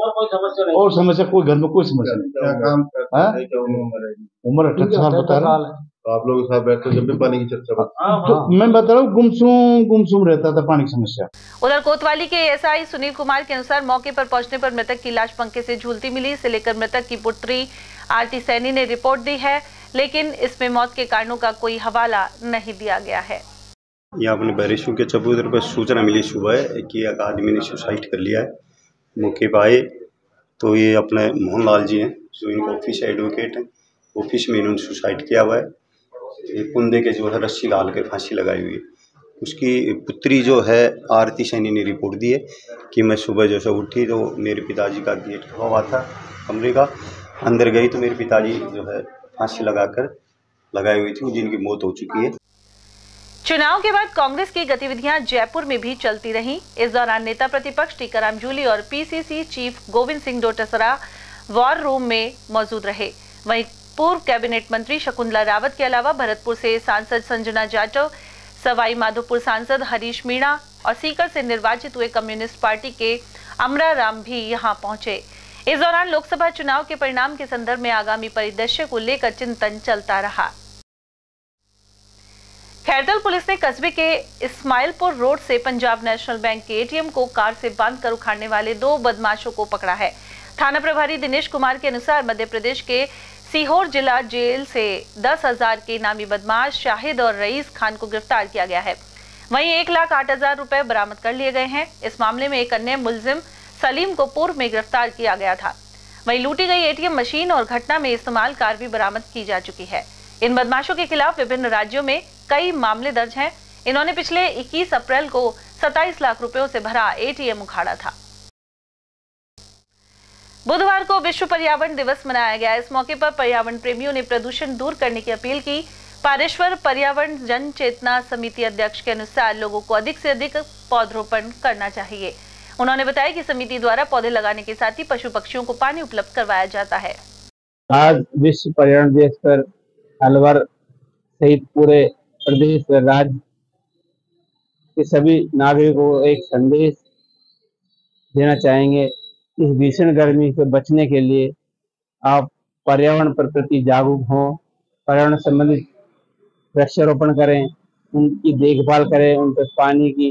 और समस्या कोई घर में कोई समस्या नहीं। क्या काम करते हैं? क्या उम्र 78 साल बता रहा है। तो आप लोग साथ बैठते जब भी पानी की चर्चा होती? तो मैं बता रहा हूँ गुमसुम रहता था पानी की समस्या। उधर कोतवाली के एसआई सुनील कुमार के अनुसार मौके पर पहुंचने पर मृतक की लाश पंखे से झूलती मिली। इसे लेकर मृतक की पुत्री आरती सैनी ने रिपोर्ट दी है, लेकिन इसमें मौत के कारणों का कोई हवाला नहीं दिया गया है। ये अपने बैरिशु के चबूतरे पर सूचना मिली सुबह कि एक आदमी ने सुसाइड कर लिया है। मौके पर आए तो ये अपने मोहनलाल जी हैं, जो इनका ऑफिस एडवोकेट है, ऑफिस में इन्होंने सुसाइड किया हुआ है। कुंदे के जो है रस्सी डाल के फांसी लगाई हुई है। उसकी पुत्री जो है आरती सैनी ने रिपोर्ट दी है कि मैं सुबह जैसे उठी तो मेरे पिताजी का गेट खुला हुआ था कमरे का, अंदर गई तो मेरे पिताजी जो है फांसी लगाई हुई थी, जिनकी मौत हो चुकी है। चुनाव के बाद कांग्रेस की गतिविधियां जयपुर में भी चलती रहीं। इस दौरान नेता प्रतिपक्ष टीकाराम जूली और PCC chief Govind Singh Dotasra war room में मौजूद रहे। वहीं पूर्व कैबिनेट मंत्री शकुंतला रावत के अलावा भरतपुर से सांसद संजना जाटव, सवाई माधोपुर सांसद हरीश मीणा और सीकर से निर्वाचित हुए कम्युनिस्ट पार्टी के अमरा राम भी यहां पहुंचे। इस दौरान लोकसभा चुनाव के परिणाम के संदर्भ में आगामी परिदृश्य को लेकर चिंतन चलता रहा। खैरतल पुलिस ने कस्बे के इस्माइलपुर रोड से पंजाब नेशनल बैंक के एटीएम को कार से बांधकर उखाड़ने वाले 2 बदमाशों को पकड़ा है। थाना प्रभारी दिनेश कुमार के अनुसार मध्य प्रदेश के सीहोर जिला जेल से 10,000 के इनामी बदमाश शाहिद और रईस खान को गिरफ्तार किया गया है। वहीं 1,08,000 रुपए बरामद कर लिए गए हैं। इस मामले में एक अन्य मुलजिम सलीम को पूर्व में गिरफ्तार किया गया था। वहीं लूटी गई एटीएम मशीन और घटना में इस्तेमाल कार भी बरामद की जा चुकी है। इन बदमाशों के खिलाफ विभिन्न राज्यों में कई मामले दर्ज हैं। इन्होंने पिछले 21 अप्रैल को 27 लाख रुपयों से भरा एटीएम उखाड़ा था। बुधवार को विश्व पर्यावरण दिवस मनाया गया। इस मौके पर पर्यावरण प्रेमियों ने प्रदूषण दूर करने की अपील की। पारेश्वर पर्यावरण जन चेतना समिति अध्यक्ष के अनुसार लोगों को अधिक से अधिक पौधरोपण करना चाहिए। उन्होंने बताया कि समिति द्वारा पौधे लगाने के साथ ही पशु पक्षियों को पानी उपलब्ध करवाया जाता है। आज विश्व पर्यावरण दिवस पर अलवर सहित पूरे प्रदेश व राज्य के सभी नागरिकों को एक संदेश देना चाहेंगे। इस भीषण गर्मी से बचने के लिए आप पर्यावरण पर प्रति जागरूक हों, पर्यावरण संबंधित वृक्षारोपण करें, उनकी देखभाल करें, उन पर पानी की,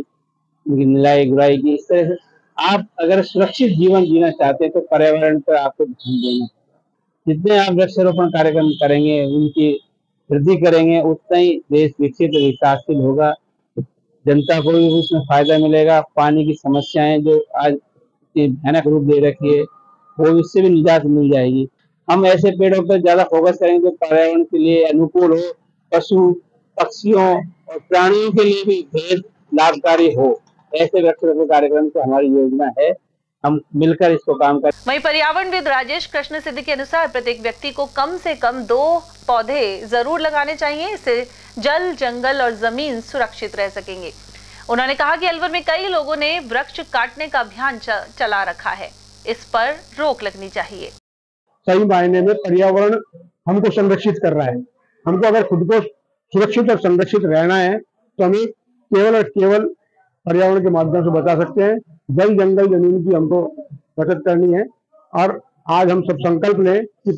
उनकी निराई गुड़ाई की। इस तरह से आप अगर सुरक्षित जीवन जीना चाहते हैं तो पर्यावरण पर आपको ध्यान देना। जितने आप वृक्षारोपण कार्यक्रम करेंगे, उनकी वृद्धि करेंगे, उतना ही देश विकसित और विकासशील होगा। जनता को भी उसमें फायदा मिलेगा। पानी की समस्याएं जो आज भयानक रूप दे रखी है, वो इससे भी निजात मिल जाएगी। हम ऐसे पेड़ों पर ज्यादा फोकस करेंगे जो पर्यावरण के लिए अनुकूल हो, पशु पक्षियों और प्राणियों के लिए भी बेहद लाभकारी हो। ऐसे वृक्षारोपण कार्यक्रम से हमारी योजना है, हम मिलकर इसको काम करें। वहीं पर्यावरणविद राजेश कृष्ण सिद्धि के अनुसार प्रत्येक व्यक्ति को कम से कम 2 पौधे जरूर लगाने चाहिए। इससे जल, जंगल और जमीन सुरक्षित रह सकेंगे। उन्होंने कहा कि अलवर में कई लोगों ने वृक्ष काटने का अभियान चला रखा है, इस पर रोक लगनी चाहिए। सही मायने में पर्यावरण हमको संरक्षित कर रहा है। हमको अगर खुद को सुरक्षित और संरक्षित रहना है तो हमें केवल और केवल पर्यावरण के माध्यम से बचा सकते हैं। जल जंगल जमीन की हमको बचत करनी है और आज हम सब संकल्प लें कि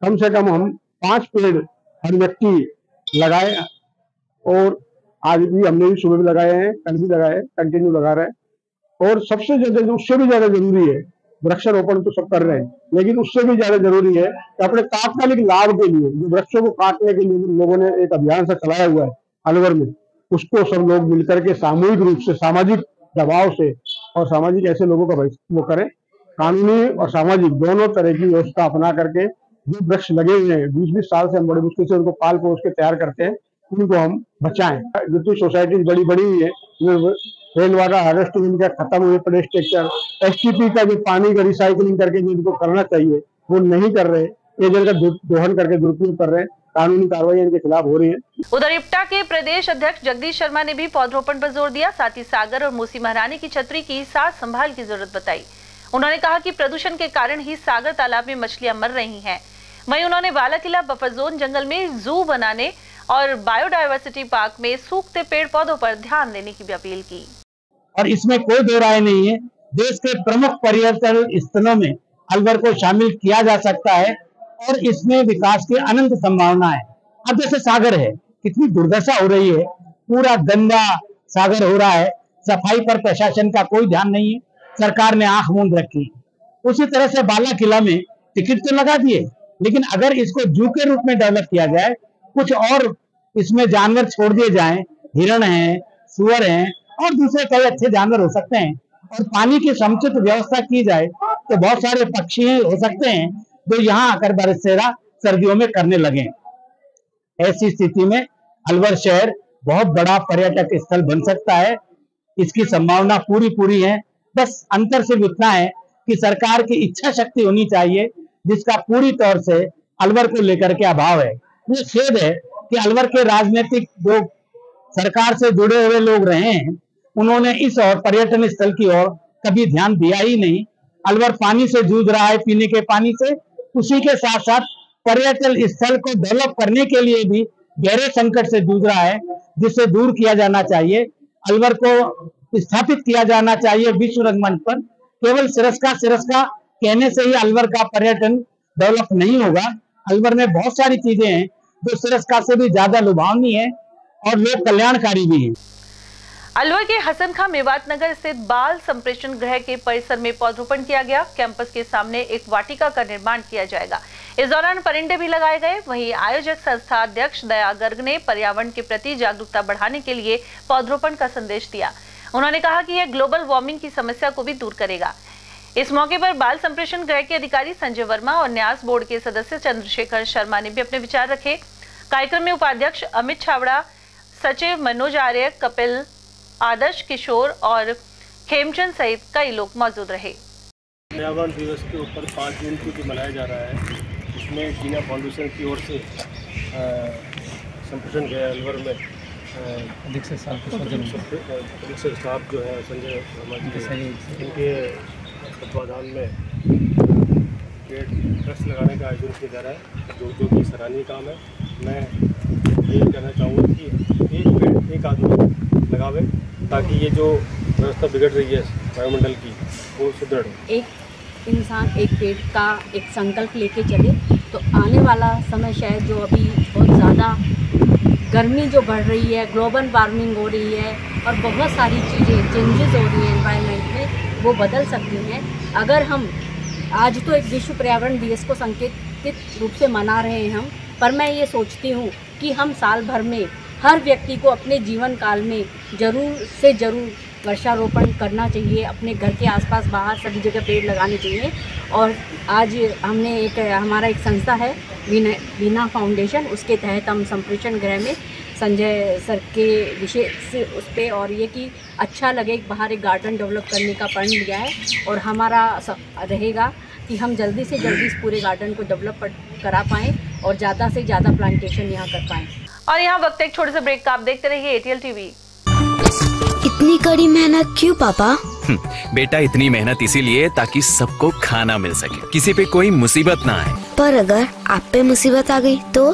कम से कम हम 5 पेड़ हर व्यक्ति लगाए। और आज भी हमने भी सुबह भी लगाए हैं, कल भी लगाए, कंटिन्यू लगा रहे हैं। और सबसे ज्यादा, उससे भी ज्यादा जरूरी है, वृक्षारोपण तो सब कर रहे हैं, लेकिन उससे भी ज्यादा जरूरी है कि अपने तात्कालिक लाभ के लिए जो वृक्षों को काटने के लिए लोगों ने एक अभियान सा चलाया हुआ है अलवर में, उसको सब लोग मिलकर के सामूहिक रूप से, सामाजिक दबाव से और सामाजिक ऐसे लोगों का वो करें, कानूनी और सामाजिक दोनों तरह की व्यवस्था अपना करके जो वृक्ष लगे हुए हैं 20-20 साल से हम बड़े मुश्किल से उनको पाल पोस के तैयार करते हैं, उनको हम बचाएं। जितनी सोसाइटी बड़ी बड़ी हुई है, रेन वाटर हार्वेस्टिंग इनका खत्म हुए, पड़े स्ट्रक्चर, एसटीपी का जो पानी का रिसाइकलिंग करके जो इनको करना चाहिए वो नहीं कर रहे, पेयजल का दोहन करके दुरुपयोग कर रहे हैं, कानूनी कार्रवाई इनके खिलाफ हो रही है। उधर इप्टा के प्रदेश अध्यक्ष जगदीश शर्मा ने भी पौधरोपण पर जोर दिया, साथ ही सागर और मूसी महारानी की छतरी की साथ संभाल की जरूरत बताई। उन्होंने कहा कि प्रदूषण के कारण ही सागर तालाब में मछलियां मर रही हैं। वहीं उन्होंने बाला किला बफर जोन जंगल में जू बनाने और बायोडायवर्सिटी पार्क में सूखते पेड़ पौधों पर ध्यान देने की भी अपील की। और इसमें कोई दो राय नहीं है, देश के प्रमुख पर्यटन स्थलों में अलवर को शामिल किया जा सकता है और इसमें विकास की अनंत संभावना है। अब जैसे सागर है, कितनी दुर्दशा हो रही है, पूरा गंदा सागर हो रहा है, सफाई पर प्रशासन का कोई ध्यान नहीं है, सरकार ने आंख मूंद रखी। उसी तरह से बाला किला में टिकट तो लगा दिए, लेकिन अगर इसको जू के रूप में डेवलप किया जाए, कुछ और इसमें जानवर छोड़ दिए जाएं, हिरण हैं, सुअर हैं और दूसरे कई अच्छे जानवर हो सकते हैं, और पानी की समुचित व्यवस्था की जाए तो बहुत सारे पक्षी हो सकते हैं जो यहाँ आकर बरसेरा सर्दियों में करने लगे। ऐसी स्थिति में अलवर शहर बहुत बड़ा पर्यटक स्थल बन सकता है, इसकी संभावना पूरी है। बस अंतर सिर्फ इतना है कि सरकार की इच्छा शक्ति होनी चाहिए, जिसका पूरी तौर से अलवर को लेकर के अभाव है। ये खेद है कि अलवर के राजनीतिक जो सरकार से जुड़े हुए लोग रहे हैं, उन्होंने इस और पर्यटन स्थल की ओर कभी ध्यान दिया ही नहीं। अलवर पानी से जूझ रहा है, पीने के पानी से, उसी के साथ साथ पर्यटन स्थल को डेवलप करने के लिए भी गहरे संकट से जूझ रहा है, जिससे दूर किया जाना चाहिए। अलवर को स्थापित किया जाना चाहिए विश्व रंगमंच पर। केवल सिरस्का कहने से ही अलवर का पर्यटन डेवलप नहीं होगा। अलवर में बहुत सारी चीजें हैं जो सिरस्का से भी ज्यादा लुभावनी है और लोक कल्याणकारी भी है। अलवर के हसन खां मेवात नगर स्थित बाल संप्रेषण गृह के परिसर में पौधरोपण किया गया। कैंपस के सामने एक वाटिका का निर्माण किया जाएगा। इस दौरान परिंदे भी लगाए गए। वहीं आयोजक संस्था अध्यक्ष दया गर्ग ने पर्यावरण के प्रति जागरूकता बढ़ाने के लिए पौधरोपण का संदेश दिया। उन्होंने कहा कि यह ग्लोबल वार्मिंग की समस्या को भी दूर करेगा। इस मौके पर बाल संप्रेषण गृह के अधिकारी संजय वर्मा और न्यास बोर्ड के सदस्य चंद्रशेखर शर्मा ने भी अपने विचार रखे। कार्यक्रम में उपाध्यक्ष अमित छावड़ा, सचिव मनोज आर्य, कपिल, आदर्श किशोर और खेमचंद सहित कई लोग मौजूद रहे। पर्यावरण दिवस के ऊपर 5 जून को मनाया जा रहा है। इसमें जीना फाउंडेशन की ओर से संप्रेषण गृह अलवर में अधीक्षक साहब जो है संजय इनके तत्वाधान में पेड़ वृक्ष लगाने का आयोजन किया जा रहा है, जो कि सराहनीय काम है। मैं ये कहना चाहूँगा कि एक पेड़ एक आदमी लगावे, ताकि ये जो व्यवस्था बिगड़ रही है वायुमंडल की, वो सुदृढ़ हो। एक इंसान एक पेड़ का एक संकल्प लेके चले तो आने वाला समय शायद जो अभी बहुत ज़्यादा गर्मी जो बढ़ रही है, ग्लोबल वार्मिंग हो रही है और बहुत सारी चीज़ें चेंजेस हो रही हैं एनवायरनमेंट में, वो बदल सकती हैं अगर हम आज तो एक विश्व पर्यावरण दिवस को सांकेतिक रूप से मना रहे हैं हम, पर मैं ये सोचती हूँ कि हम साल भर में हर व्यक्ति को अपने जीवन काल में ज़रूर से ज़रूर वृक्षारोपण करना चाहिए। अपने घर के आसपास बाहर सभी जगह पेड़ लगाने चाहिए। और आज हमने हमारा एक संस्था है वीना फाउंडेशन, उसके तहत हम संप्रेषण गृह में संजय सर के विशेष उस पर और ये कि अच्छा लगे बाहर एक गार्डन डेवलप करने का प्रण लिया है। और हमारा रहेगा कि हम जल्दी से जल्दी इस पूरे गार्डन को डेवलप करा पाएँ और ज़्यादा से ज़्यादा प्लांटेशन यहाँ कर पाएँ। और यहाँ वक्त एक छोटे से ब्रेक का, आप देखते रहिए ATL TV। इतनी कड़ी मेहनत क्यों पापा? बेटा इतनी मेहनत इसीलिए ताकि सबको खाना मिल सके, किसी पे कोई मुसीबत ना आए। पर अगर आप पे मुसीबत आ गई तो?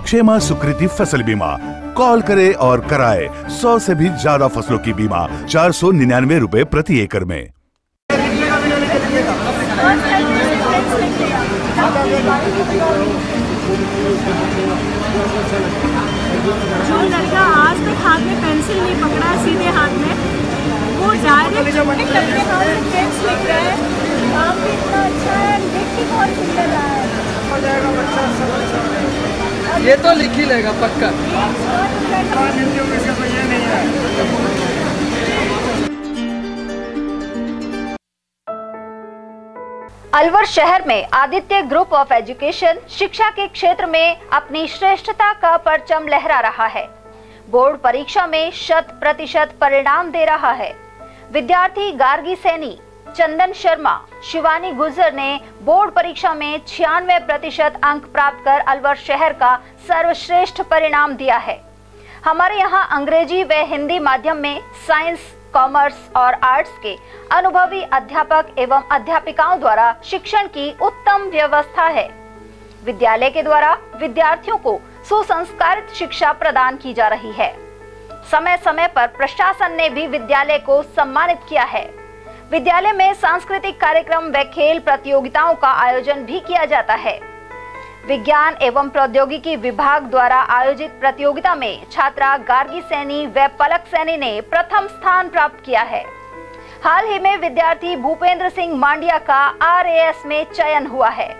क्षेमा सुकृति फसल बीमा कॉल करे और कराए 100 से भी ज्यादा फसलों की बीमा 499 रुपए प्रति एकड़ में। जो लड़का आज तक हाथ में पेंसिल नहीं पकड़ा सीधे हाथ में, वो डायरेक्ट लड़के हाथ में पेंस लिख रहा है। काम भी इतना अच्छा है, लिख भी बहुत सुंदर रहा है। ये तो लिख ही लेगा पक्का। अलवर शहर में आदित्य ग्रुप ऑफ एजुकेशन शिक्षा के क्षेत्र में अपनी श्रेष्ठता का परचम लहरा रहा है। बोर्ड परीक्षा में 100% परिणाम दे रहा है। विद्यार्थी गार्गी सैनी, चंदन शर्मा, शिवानी गुर्जर ने बोर्ड परीक्षा में 96% अंक प्राप्त कर अलवर शहर का सर्वश्रेष्ठ परिणाम दिया है। हमारे यहाँ अंग्रेजी व हिंदी माध्यम में साइंस, कॉमर्स और आर्ट्स के अनुभवी अध्यापक एवं अध्यापिकाओं द्वारा शिक्षण की उत्तम व्यवस्था है। विद्यालय के द्वारा विद्यार्थियों को सुसंस्कारित शिक्षा प्रदान की जा रही है। समय समय पर प्रशासन ने भी विद्यालय को सम्मानित किया है। विद्यालय में सांस्कृतिक कार्यक्रम व खेल प्रतियोगिताओं का आयोजन भी किया जाता है। विज्ञान एवं प्रौद्योगिकी विभाग द्वारा आयोजित प्रतियोगिता में छात्रा गार्गी सैनी व पलक सैनी ने प्रथम स्थान प्राप्त किया है। हाल ही में विद्यार्थी भूपेंद्र सिंह मांडिया का RAS में चयन हुआ है।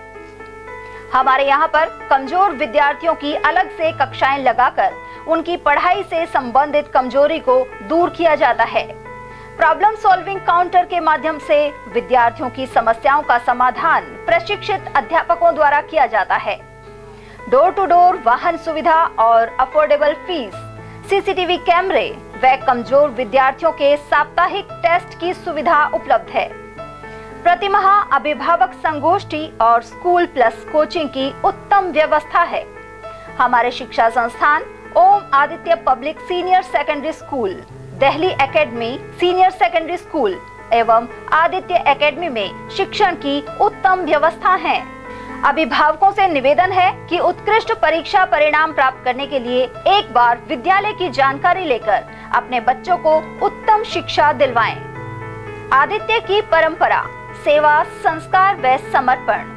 हमारे यहाँ पर कमजोर विद्यार्थियों की अलग से कक्षाएं लगाकर उनकी पढ़ाई से संबंधित कमजोरी को दूर किया जाता है। प्रॉब्लम सॉल्विंग काउंटर के माध्यम से विद्यार्थियों की समस्याओं का समाधान प्रशिक्षित अध्यापकों द्वारा किया जाता है। डोर टू डोर वाहन सुविधा और अफोर्डेबल फीस, CCTV कैमरे व कमजोर विद्यार्थियों के साप्ताहिक टेस्ट की सुविधा उपलब्ध है। प्रतिमाह अभिभावक संगोष्ठी और स्कूल प्लस कोचिंग की उत्तम व्यवस्था है। हमारे शिक्षा संस्थान Om Aditya public senior secondary school, Delhi academy senior secondary school एवं आदित्य एकेडमी में शिक्षण की उत्तम व्यवस्था है। अभिभावकों से निवेदन है कि उत्कृष्ट परीक्षा परिणाम प्राप्त करने के लिए एक बार विद्यालय की जानकारी लेकर अपने बच्चों को उत्तम शिक्षा दिलवाएं। आदित्य की परंपरा, सेवा, संस्कार व समर्पण।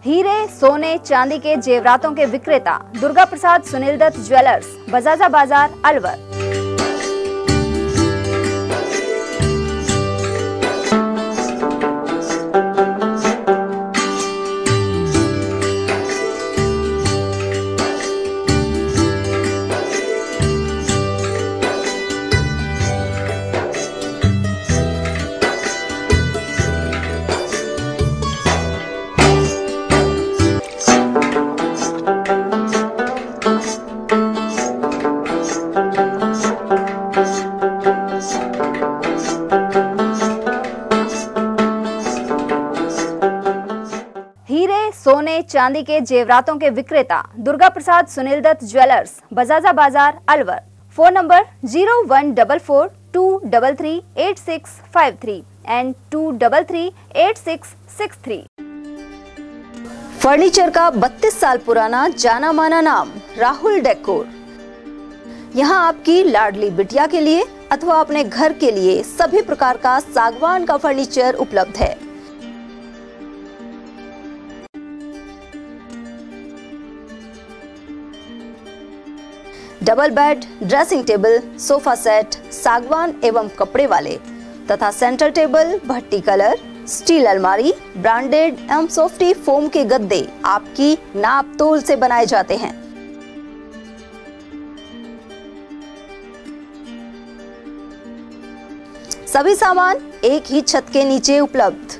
हीरे, सोने, चांदी के जेवरातों के विक्रेता दुर्गा प्रसाद सुनील दत्त ज्वेलर्स, बजाजा बाजार, अलवर। सोने चांदी के जेवरातों के विक्रेता दुर्गा प्रसाद सुनील दत्त ज्वेलर्स, बजाजा बाजार, Alwar. Phone number 0144233863 and 2338663। Furniture का 32 साल पुराना जाना माना नाम राहुल डेकोर। यहाँ आपकी लाडली बिटिया के लिए अथवा अपने घर के लिए सभी प्रकार का सागवान का फर्नीचर उपलब्ध है। Double bed, dressing table, sofa set सागवान एवं कपड़े वाले तथा सेंटर टेबल, भट्टी कलर, स्टील अलमारी, ब्रांडेड एवं सॉफ्टी फोम के गद्दे आपकी नाप तोल से बनाए जाते हैं। सभी सामान एक ही छत के नीचे उपलब्ध।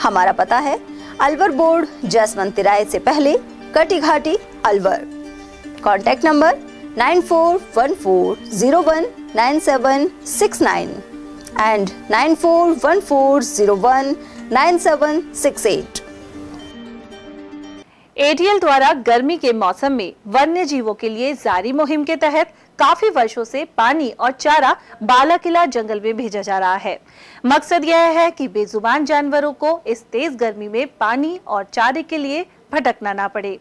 हमारा पता है अलवर बोर्ड, जैसवंत तिराहे से पहले, कटी घाटी, Alwar. Contact number 9414019769 and 9414019768। ATL द्वारा गर्मी के मौसम में वन्य जीवों के लिए जारी मुहिम के तहत काफी वर्षों से पानी और चारा बालाकिला जंगल में भेजा जा रहा है। मकसद यह है कि बेजुबान जानवरों को इस तेज गर्मी में पानी और चारे के लिए भटकना ना पड़े।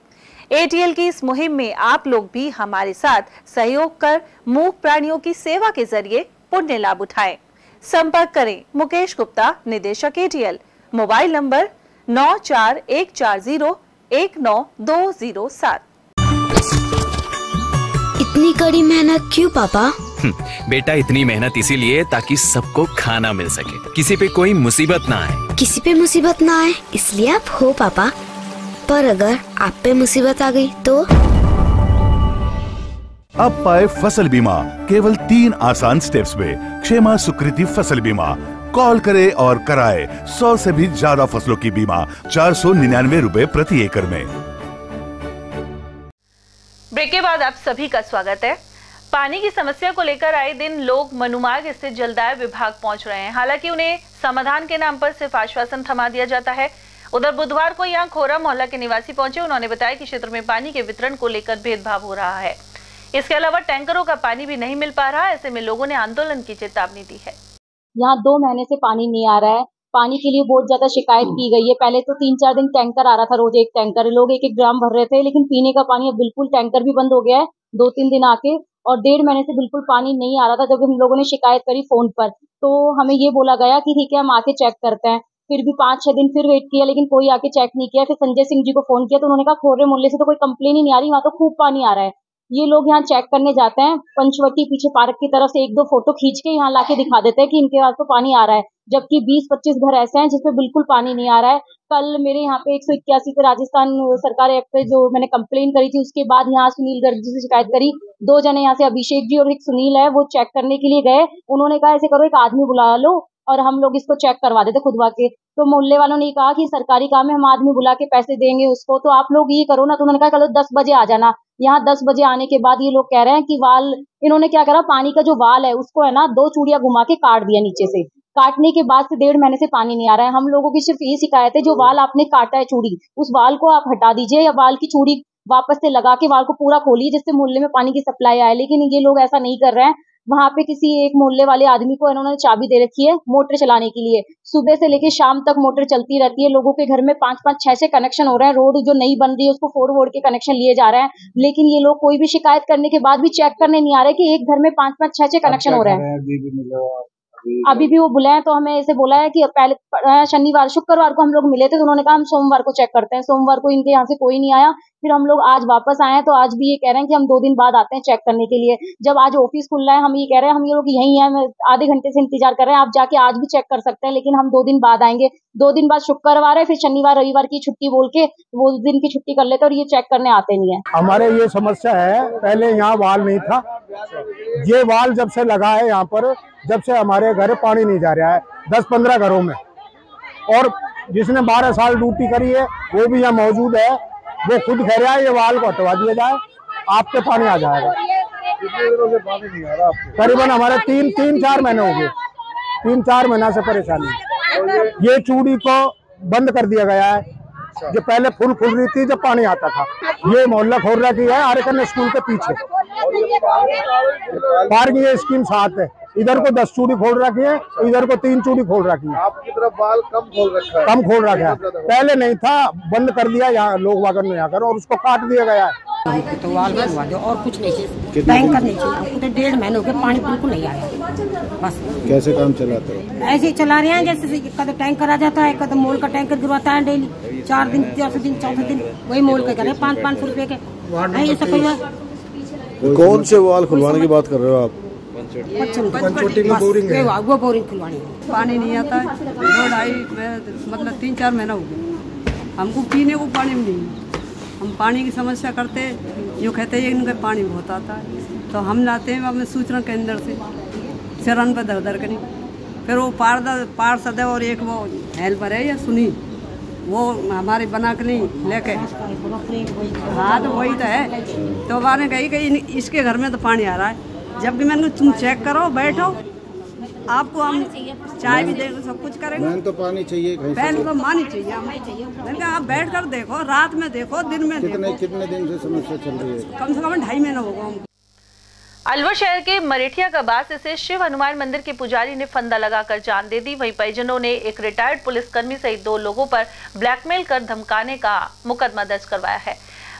ATL की इस मुहिम में आप लोग भी हमारे साथ सहयोग कर मूक प्राणियों की सेवा के जरिए पुण्य लाभ उठाएं। संपर्क करें मुकेश गुप्ता, निदेशक ATL, मोबाइल नंबर 9414019207। इतनी कड़ी मेहनत क्यों पापा? बेटा इतनी मेहनत इसीलिए ताकि सबको खाना मिल सके, किसी पे कोई मुसीबत ना आए। किसी पे मुसीबत ना आए इसलिए आप हो पापा, पर अगर आप पे मुसीबत आ गई तो? अब पाए फसल बीमा केवल 3 आसान स्टेप्स में। क्षेमा सुकृति फसल बीमा। कॉल करे और कराए 100 से भी ज्यादा फसलों की बीमा 499 रुपए प्रति एकड़ में। ब्रेक के बाद आप सभी का स्वागत है। पानी की समस्या को लेकर आए दिन लोग मनुमार्ग स्थित जलदाय विभाग पहुंच रहे हैं। हालांकि उन्हें समाधान के नाम पर सिर्फ आश्वासन थमा दिया जाता है। उधर बुधवार को यहां खोरा मोहल्ला के निवासी पहुंचे। उन्होंने बताया कि क्षेत्र में पानी के वितरण को लेकर भेदभाव हो रहा है। इसके अलावा टैंकरों का पानी भी नहीं मिल पा रहा है। ऐसे में लोगों ने आंदोलन की चेतावनी दी है। यहाँ 2 महीने से पानी नहीं आ रहा है। पानी के लिए बहुत ज्यादा शिकायत की गई है। पहले तो 3-4 दिन टैंकर आ रहा था, रोज एक टैंकर, लोग 1-1 ड्राम भर रहे थे। लेकिन पीने का पानी अब बिल्कुल टैंकर भी बंद हो गया है 2-3 दिन आके, और 1.5 महीने से बिल्कुल पानी नहीं आ रहा था। जब हम लोगों ने शिकायत करी फोन पर तो हमें ये बोला गया कि ठीक है हम आके चेक करते हैं। फिर भी 5-6 दिन फिर वेट किया लेकिन कोई आके चेक नहीं किया। फिर संजय सिंह जी को फोन किया तो उन्होंने कहा खोरे मोहल्ले से तो कोई कंप्लेन ही नहीं आ रही, वहाँ तो खूब पानी आ रहा है। ये लोग यहाँ चेक करने जाते हैं, पंचवटी पीछे पार्क की तरफ से 1-2 फोटो खींच के यहाँ लाके दिखा देते हैं कि इनके पास तो पानी आ रहा है, जबकि 20-25 घर ऐसे हैं जिसपे बिल्कुल पानी नहीं आ रहा है। कल मेरे यहाँ पे 181 पे राजस्थान सरकार एक्ट पे जो मैंने कंप्लेन करी थी, उसके बाद यहाँ सुनील गर्ग जी से शिकायत करी। 2 जने यहाँ से, अभिषेक जी और एक सुनील है, वो चेक करने के लिए गए। उन्होंने कहा ऐसे करो एक आदमी बुला लो और हम लोग इसको चेक करवा देते खुदवा के। तो मोहल्ले वालों ने कहा कि सरकारी काम है, हम आदमी बुला के पैसे देंगे उसको, तो आप लोग ये करो ना। तो उन्होंने कहा चलो 10 बजे आ जाना। यहाँ 10 बजे आने के बाद ये लोग कह रहे हैं कि वाल, इन्होंने क्या करा, पानी का जो वाल है उसको है ना 2 चूड़ियां घुमा के काट दिया नीचे से। काटने के बाद से 1.5 महीने से पानी नहीं आ रहा है। हम लोगों की सिर्फ ये शिकायत है, जो वाल आपने काटा है चूड़ी, उस वाल को आप हटा दीजिए या वाल की चूड़ी वापस से लगा के वाल को पूरा खोलिए जिससे मोहल्ले में पानी की सप्लाई आए। लेकिन ये लोग ऐसा नहीं कर रहे हैं। वहां पे किसी एक मोहल्ले वाले आदमी को इन्होंने चाबी दे रखी है मोटर चलाने के लिए। सुबह से लेके शाम तक मोटर चलती रहती है। लोगों के घर में 5-5, 6-6 कनेक्शन हो रहे हैं। रोड जो नई बन रही है उसको 4 के कनेक्शन लिए जा रहे हैं। लेकिन ये लोग कोई भी शिकायत करने के बाद भी चेक करने नहीं आ रहे कि एक घर में 5-5, 6-6 कनेक्शन हो रहे हैं। अभी भी वो बुलाए तो हमें ऐसे बोला है कि पहले शनिवार शुक्रवार को हम लोग मिले थे तो उन्होंने कहा हम सोमवार को चेक करते हैं। सोमवार को इनके यहाँ से कोई नहीं आया। फिर हम लोग आज वापस आए हैं तो आज भी ये कह रहे हैं कि हम 2 दिन बाद आते हैं चेक करने के लिए। जब आज ऑफिस खुल रहा है हम ये कह रहे हैं हम ये लोग यहीं हैं, आधे घंटे से इंतजार कर रहे हैं, आप जाके आज भी चेक कर सकते हैं लेकिन हम 2 दिन बाद आएंगे। 2 दिन बाद शुक्रवार है, फिर शनिवार रविवार की छुट्टी बोल के वो दिन की छुट्टी कर लेते और ये चेक करने आते नहीं है। हमारे ये समस्या है, पहले यहाँ वाल नहीं था। ये वाल जब से लगा है यहाँ पर, जब से हमारे घर पानी नहीं जा रहा है 10-15 घरों में, और जिसने 12 साल ड्यूटी करी है वो भी यहाँ मौजूद है। वो खुद कह रहा है ये वाल को हटवा दिया जाए, आपके पानी आ जाएगा। कितने दिनों से पानी नहीं आ रहा आपको? करीबन हमारे 3-4 महीने हो गए। 3-4 महीना से परेशानी। ये चूड़ी को बंद कर दिया गया है जो पहले फुल खुल रही थी जब पानी आता था। ये मोहल्ला खोरा की है, आर्यकन स्कूल के पीछे। पार्किंग स्कीम 7 है। इधर को 10 चूड़ी खोल रखी है, इधर को 3 चूड़ी खोल रखी है। आपकी तरफ बाल कम खोल रखा है? कम खोल रखा है, पहले नहीं था, बंद कर दिया यहाँ लोग वागन में आकर और उसको काट दिया गया है। तो वाल बनवा दो और कुछ नहीं चाहिए, टैंकर नहीं चाहिए। हमको तो 1.5 महीने हो गए पानी बिल्कुल नहीं आया। बस कैसे काम चलाते हो? ऐसे ही चला रहे हैं जैसे कद टैंकर आ जाता है, कद मोल का टैंकर गिरवाता है डेली। 4 दिन 4 दिन 4 दिन वही मोल के करे 500 रुपए के। कौन से वाल खुलवाने की बात कर रहे हो आप? पंचवटी में बोरिंग है, वो बोरिंग खुलवानी है। पानी नहीं आता है 2-2.5 मतलब 3-4 महीना हो गया। हमको पीने को पानी नहीं, हम पानी की समस्या करते यूँ कहते हैं इनका पानी बहुत आता है तो हम लाते हैं अपने सूचना केंद्र से चरण पर दर करी। फिर वो पार्षद है और एक वो हेल्पर है या सुनी, वो हमारे बना के नहीं लेके। हाँ तो वही तो है। तो हमारे कही कि इसके घर में तो पानी आ रहा है, जबकि मैंने तुम चेक करो, बैठो, आपको हम चाय भी देंगे, सब कुछ करेंगे। मैंने तो पानी चाहिए, पहले तो पानी चाहिए। आप बैठ कर देखो, रात में देखो, दिन में कितने दिन से समस्या चल रही है? कम से कम 2.5 महीना होगा। अलवर शहर के मरेठिया का बास से शिव हनुमान मंदिर के पुजारी ने फंदा लगाकर जान दे दी। वहीं परिजनों ने एक रिटायर्ड पुलिसकर्मी सहित 2 लोगों पर ब्लैकमेल कर धमकाने का मुकदमा दर्ज करवाया है।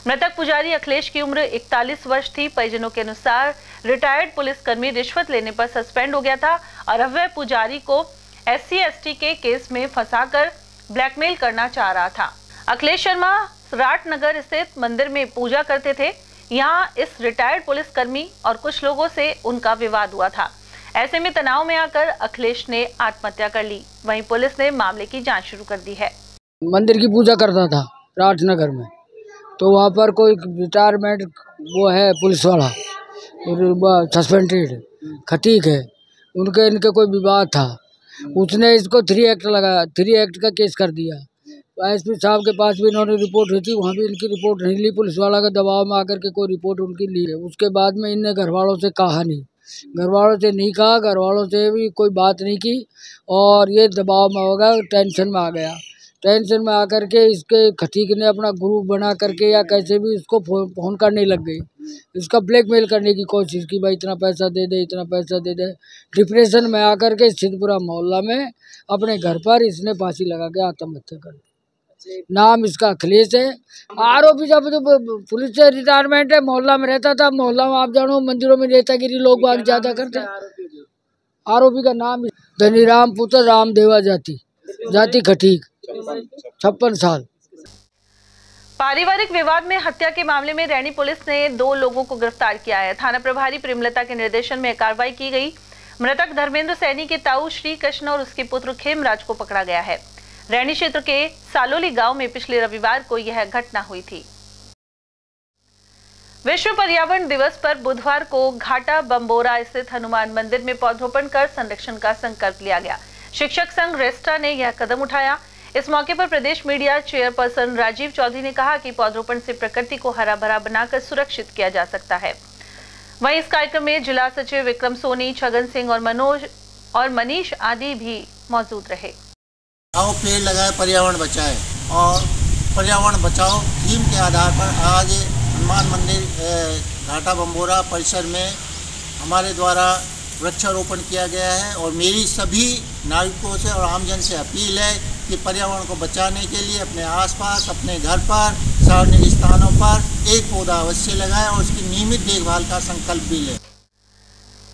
मृतक पुजारी अखिलेश की उम्र 41 वर्ष थी। परिजनों के अनुसार रिटायर्ड पुलिसकर्मी रिश्वत लेने पर सस्पेंड हो गया था और अब वह पुजारी को SC/ST के केस में फंसाकर ब्लैकमेल करना चाह रहा था। अखिलेश शर्मा राटनगर स्थित मंदिर में पूजा करते थे। यहाँ इस रिटायर्ड पुलिसकर्मी और कुछ लोगों से उनका विवाद हुआ था। ऐसे में तनाव में आकर अखिलेश ने आत्महत्या कर ली। वहीं पुलिस ने मामले की जांच शुरू कर दी है। मंदिर की पूजा करता था राटनगर में, तो वहाँ पर कोई रिटायरमेंट वो है पुलिस वाला सस्पेंडेड खतीक है, उनके इनके कोई विवाद था। उसने इसको 3 एक्ट लगाया, 3 एक्ट का केस कर दिया। SP साहब के पास भी इन्होंने रिपोर्ट हुई थी, वहाँ भी इनकी रिपोर्ट नहीं ली। पुलिस वाला का दबाव में आकर के कोई रिपोर्ट उनकी ली है। उसके बाद में इनने घर वालों से कहा नहीं, घर वालों से नहीं कहा, घर वालों से भी कोई बात नहीं की और ये दबाव में होगा, टेंशन में आ गया। टेंशन में आकर के इसके खतीक ने अपना ग्रुप बना करके या कैसे भी इसको फोन करने लग गई, इसका ब्लैकमेल करने की कोशिश की, भाई इतना पैसा दे दे, इतना पैसा दे दे। डिप्रेशन में आकर के सिद्धपुरा मोहल्ला में अपने घर पर इसने फांसी लगा के आत्महत्या कर दी। नाम इसका अखिलेश है। आरोपी जब तो पुलिस से रिटायरमेंट है, मोहल्ला में रहता था। मोहल्ला में आप जानो मंदिरों में नेतागिरी लोग बाग ज्यादा करते हैं। आरोपी का नाम धनीराम पुत्र रामदेवा जाति खटीक, 56 साल। पारिवारिक विवाद में हत्या के मामले में रैनी पुलिस ने 2 लोगों को गिरफ्तार किया है। थाना प्रभारी प्रेमलता के निर्देशन में कार्रवाई की गई। मृतक धर्मेंद्र सैनी के ताऊ श्री कृष्ण और उसके पुत्र खेमराज को पकड़ा गया है। रैनी क्षेत्र के सालोली गांव में पिछले रविवार को यह घटना हुई थी। विश्व पर्यावरण दिवस पर बुधवार को घाटा बम्बोरा स्थित हनुमान मंदिर में पौधरोपण कर संरक्षण का संकल्प लिया गया। शिक्षक संघ रेस्टा ने यह कदम उठाया। इस मौके पर प्रदेश मीडिया चेयरपर्सन राजीव चौधरी ने कहा कि पौधरोपण से प्रकृति को हरा भरा बनाकर सुरक्षित किया जा सकता है। वहीं इस कार्यक्रम में जिला सचिव विक्रम सोनी, छगन सिंह और मनोज और मनीष आदि भी मौजूद रहे। आओ पेड़ लगाए, पर्यावरण बचाए और पर्यावरण बचाओ थीम के आधार पर आज हनुमान मंदिर घाटा बम्बोरा परिसर में हमारे द्वारा वृक्षारोपण किया गया है। और मेरी सभी नागरिकों से और आमजन से अपील है कि पर्यावरण को बचाने के लिए अपने आसपास, अपने घर पर, सार्वजनिक स्थानों पर एक पौधा अवश्य लगाएं और उसकी नियमित देखभाल का संकल्प भी लें।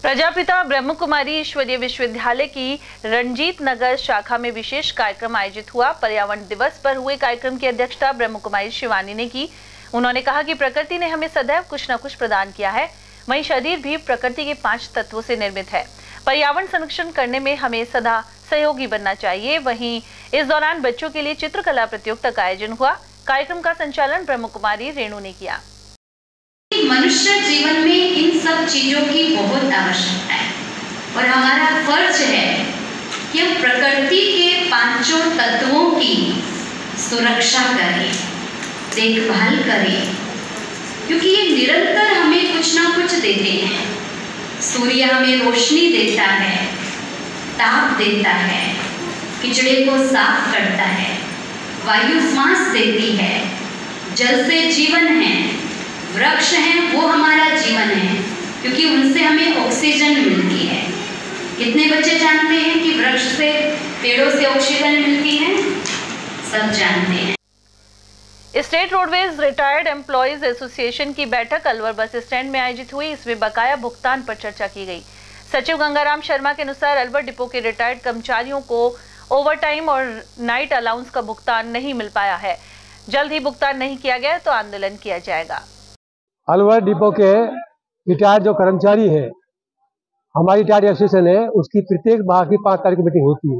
प्रजापिता ब्रह्म कुमारी ईश्वरीय विश्वविद्यालय की रंजीत नगर शाखा में विशेष कार्यक्रम आयोजित हुआ। पर्यावरण दिवस पर हुए कार्यक्रम की अध्यक्षता ब्रह्म कुमारी शिवानी ने की। उन्होंने कहा कि प्रकृति ने हमें सदैव कुछ न कुछ प्रदान किया है, वहीं शरीर भी प्रकृति के 5 तत्वों से निर्मित है। पर्यावरण संरक्षण करने में हमें सदा सहयोगी बनना चाहिए। वहीं इस दौरान बच्चों के लिए चित्रकला प्रतियोगिता का आयोजन हुआ। कार्यक्रम का संचालन ब्रह्म कुमारी रेणु ने किया। मनुष्य जीवन में इन सब चीजों की बहुत आवश्यकता है और हमारा फर्ज है कि हम प्रकृति के 5 तत्वों की सुरक्षा करें, देखभाल करें, क्योंकि ये निरंतर हमें कुछ ना कुछ देते हैं। सूर्य हमें रोशनी देता है, ताप देता है, कीचड़े को साफ करता है, वायु सांस देती है, जल से जीवन है, वृक्ष हैं वो हमारा जीवन है क्योंकि उनसे हमें ऑक्सीजन मिलती है। कितने बच्चे जानते हैं कि वृक्ष से, पेड़ों से ऑक्सीजन मिलती है? सब जानते हैं। State roadways retired employees association की बैठक अलवर बस स्टैंड में आयोजित हुई। इसमें बकाया भुगतान पर चर्चा की गई। सचिव गंगाराम शर्मा के अनुसार अलवर डिपो के रिटायर्ड कर्मचारियों को ओवरटाइम और नाइट अलाउंस का भुगतान नहीं मिल पाया है। जल्द ही भुगतान नहीं किया गया तो आंदोलन किया जाएगा। अलवर डिपो के रिटायर्ड जो कर्मचारी है, हमारी रिटायर्ड एसोसिएशन है, उसकी प्रत्येक माह की 5 तारीख की मीटिंग होती है।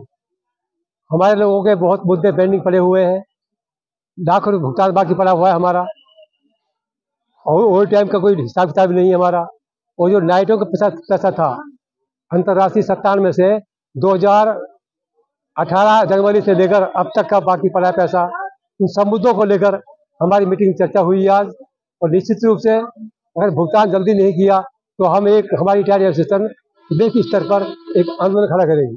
हमारे लोगों के बहुत मुद्दे पेंडिंग पड़े हुए हैं, लाखों रुपये भुगतान बाकी पड़ा हुआ है हमारा, और ओवर टाइम का कोई हिसाब किताब नहीं है हमारा। और जो नाइटों का पैसा था अंतर्राष्ट्रीय 57 में से 2018 जनवरी से लेकर अब तक का बाकी पड़ा है पैसा। उन सब मुद्दों को लेकर हमारी मीटिंग चर्चा हुई आज, और निश्चित रूप से अगर भुगतान जल्दी नहीं किया तो हम हमारी रिटायर्ड एसोसिएशन देश स्तर पर एक आंदोलन खड़ा करेगी।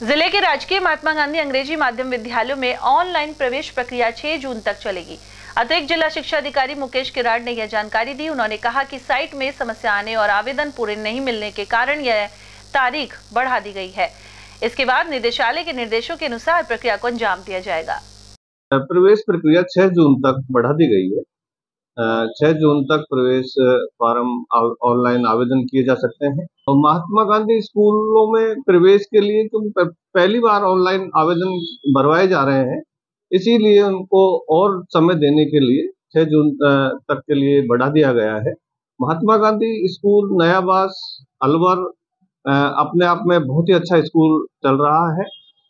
जिले के राजकीय महात्मा गांधी अंग्रेजी माध्यम विद्यालयों में ऑनलाइन प्रवेश प्रक्रिया 6 जून तक चलेगी। अतिरिक्त जिला शिक्षा अधिकारी मुकेश किराड़ ने यह जानकारी दी। उन्होंने कहा कि साइट में समस्या आने और आवेदन पूरे नहीं मिलने के कारण यह तारीख बढ़ा दी गई है। इसके बाद निदेशालय के निर्देशों के अनुसार प्रक्रिया को अंजाम दिया जाएगा। प्रवेश प्रक्रिया 6 जून तक बढ़ा दी गई है। 6 जून तक प्रवेश फॉर्म ऑनलाइन आवेदन किए जा सकते हैं। और महात्मा गांधी स्कूलों में प्रवेश के लिए पहली बार ऑनलाइन आवेदन भरवाए जा रहे हैं, इसीलिए उनको और समय देने के लिए 6 जून तक के लिए बढ़ा दिया गया है। महात्मा गांधी स्कूल नयाबास अलवर अपने आप में बहुत ही अच्छा स्कूल चल रहा है।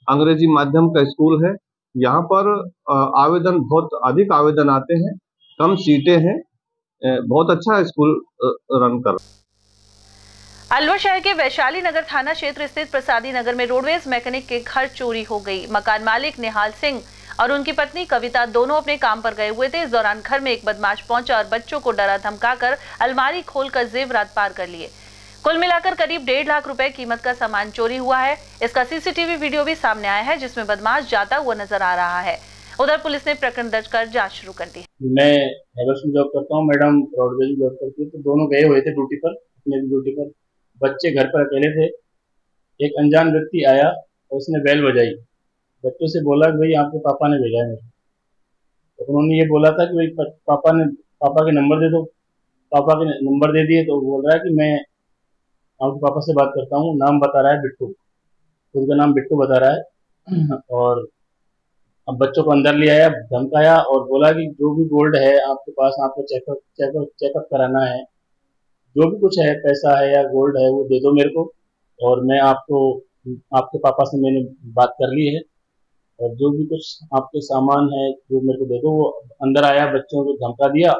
अंग्रेजी माध्यम का स्कूल है। यहाँ पर आवेदन बहुत अधिक आवेदन आते हैं, कम सीटें हैं, बहुत अच्छा स्कूल रन कर। अलवर शहर के वैशाली नगर थाना क्षेत्र स्थित प्रसादी नगर में रोडवेज मैकेनिक के घर चोरी हो गई। मकान मालिक निहाल सिंह और उनकी पत्नी कविता दोनों अपने काम पर गए हुए थे। इस दौरान घर में एक बदमाश पहुंचा और बच्चों को डरा धमकाकर अलमारी खोलकर जेवरात पार कर लिए। कुल मिलाकर करीब 1.5 लाख रुपए कीमत का सामान चोरी हुआ है। इसका सीसीटीवी वीडियो भी सामने आया है, जिसमें बदमाश जाता हुआ नजर आ रहा है। उधर पुलिस ने प्रकरण दर्ज कर जांच शुरू कर दी। मैं हैवेल्स में जॉब करता हूँ, मैडम रोडवेज में जॉब करती है। तो दोनों गए हुए थे ड्यूटी पर, अपने ड्यूटी पर। बच्चे घर पर अकेले थे। एक अनजान व्यक्ति आया और उसने बेल बजाई। बच्चों से बोला कि भाई आपके पापा ने भेजा है मुझे। तो उन्होंने ये बोला था कि भाई पापा के नंबर दे दो। पापा के नंबर दे दिए। तो बोल रहा है कि मैं आपके पापा से बात करता हूँ। नाम बता रहा है बिट्टू, उनका नाम बिट्टू बता रहा है। और अब बच्चों को अंदर ले आया, धमकाया और बोला कि जो भी गोल्ड है आपके पास, आपको चेकअप कराना है, जो भी कुछ है, पैसा है या गोल्ड है, वो दे दो मेरे को। और मैं आपके पापा से मैंने बात कर ली है, और जो भी कुछ आपके सामान है जो मेरे को दे दो। वो अंदर आया, बच्चों को धमका दिया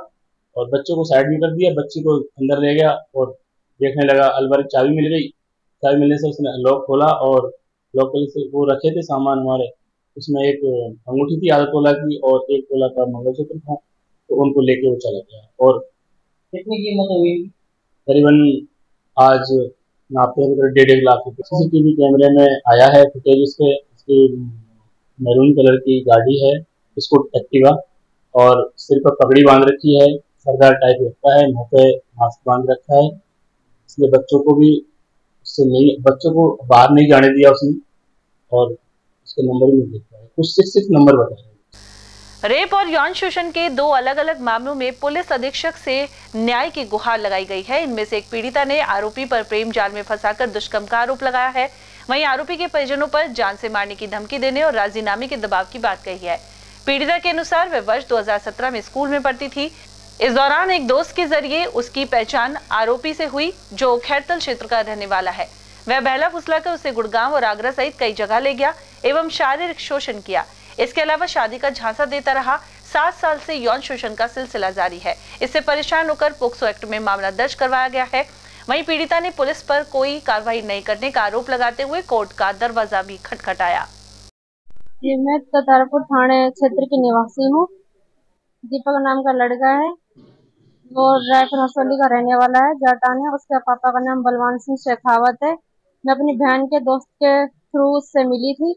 और बच्चों को साइड में कर दिया। बच्ची को अंदर ले गया और देखने लगा। अलमारी चाबी मिल गई। चाबी मिलने से उसने लॉक खोला और लॉक से वो रखे थे सामान हमारे। उसमें एक अंगूठी थी आधा तोला की और 1 तोला का मंगलसूत्र था। तो उनको लेके वो चला गया। और कितनी कीमत हुई? करीबन आज नापते हैं 1.5 लाख रुपये। सीसीटीवी कैमरे में आया है फुटेज उसकी मैरून कलर की गाड़ी है, उसको एक्टिवा, और सिर पर पगड़ी बांध रखी है, सरदार टाइप लगता है, मुँह पे मास्क बांध रखा है। इसलिए बच्चों को बाहर नहीं जाने दिया उसने। और उसके नंबर भी देखा है, कुछ 6 नंबर बताए। रेप और यौन शोषण के 2 अलग-अलग मामलों में पुलिस अधीक्षक से न्याय की गुहार लगाई गई है। इनमें से एक पीड़िता ने आरोपी पर प्रेम जाल में फंसाकर दुष्कर्म का आरोप लगाया है। वहीं आरोपी के परिजनों पर जान से मारने की धमकी देने और राजीनामे के दबाव की बात कही है। पीड़िता के अनुसार वह वर्ष 2017 में स्कूल में पढ़ती थी। इस दौरान एक दोस्त के जरिए उसकी पहचान आरोपी से हुई, जो खैरतल क्षेत्र का रहने वाला है। वह बहला फुसलाकर उसे गुड़गांव और आगरा सहित कई जगह ले गया एवं शारीरिक शोषण किया। इसके अलावा शादी का झांसा देता रहा। 7 साल से यौन शोषण का सिलसिला जारी है। इससे परेशान होकर पोक्सो एक्ट में मामला दर्ज करवाया गया है। वहीं पीड़िता ने पुलिस पर कोई कार्रवाई नहीं करने का आरोप लगाते हुए कोर्ट का दरवाजा भी खटखटाया। मैं कतारपुर थाने क्षेत्र की निवासी हूँ। दीपक नाम का लड़का है, वो रायपुर हसोली का रहने वाला है, जाटान है। उसके पापा का नाम बलवान सिंह शेखावत है। मैं अपनी बहन के दोस्त के थ्रू उससे मिली थी,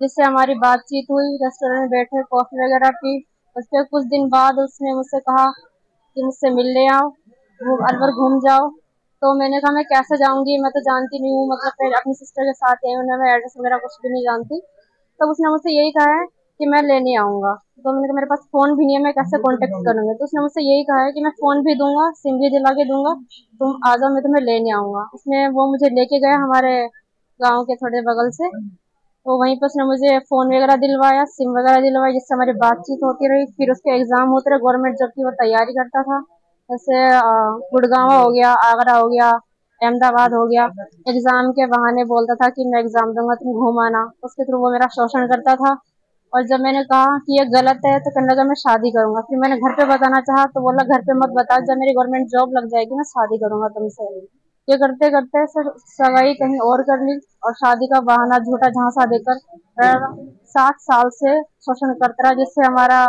जिससे हमारी बातचीत हुई। रेस्टोरेंट में बैठे, कॉफी वगैरह पी। उसके कुछ दिन बाद उसने मुझसे कहा कि मुझसे मिलने आओ, अलवर घूम जाओ। तो मैंने कहा मैं कैसे जाऊंगी, मैं तो जानती नहीं हूँ, मतलब अपनी सिस्टर के साथ आई हूँ, मैं एड्रेस वगैरह कुछ भी नहीं जानती। तब उसने मुझसे यही कहा है कि मैं लेने आऊँगा। तो मैंने कहा मेरे पास फ़ोन भी नहीं है, मैं कैसे कॉन्टेक्ट करूँगी। तो उसने मुझसे यही कहा है कि मैं फ़ोन भी दूंगा, सिम भी दिला के दूंगा, तुम आ जाओ, मैं तुम्हें लेने आऊँगा। उसने वो मुझे लेके गया हमारे गाँव के थोड़े बगल से। तो वहीं पर उसने मुझे फ़ोन वगैरह दिलवाया, सिम वगैरह दिलवाई, जिससे हमारी बातचीत होती रही। फिर उसके एग्ज़ाम होते रहे गवर्नमेंट जॉब की वो तैयारी करता था। जैसे गुड़गांव हो गया, आगरा हो गया, अहमदाबाद हो गया। एग्ज़ाम के बहाने बोलता था कि मैं एग्ज़ाम दूंगा, तुम घूम आना। उसके थ्रू वो मेरा शोषण करता था। और जब मैंने कहा कि ये गलत है तो कहने लगा मैं शादी करूंगा। फिर मैंने घर पे बताना चाहा तो बोला घर पे मत बता, जब मेरी गवर्नमेंट जॉब लग जाएगी मैं शादी करूंगा तुमसे। ये करते करते सगाई कहीं और कर ली और शादी का बहाना झूठा झांसा देकर 7 साल से शोषण करता रहा, जिससे हमारा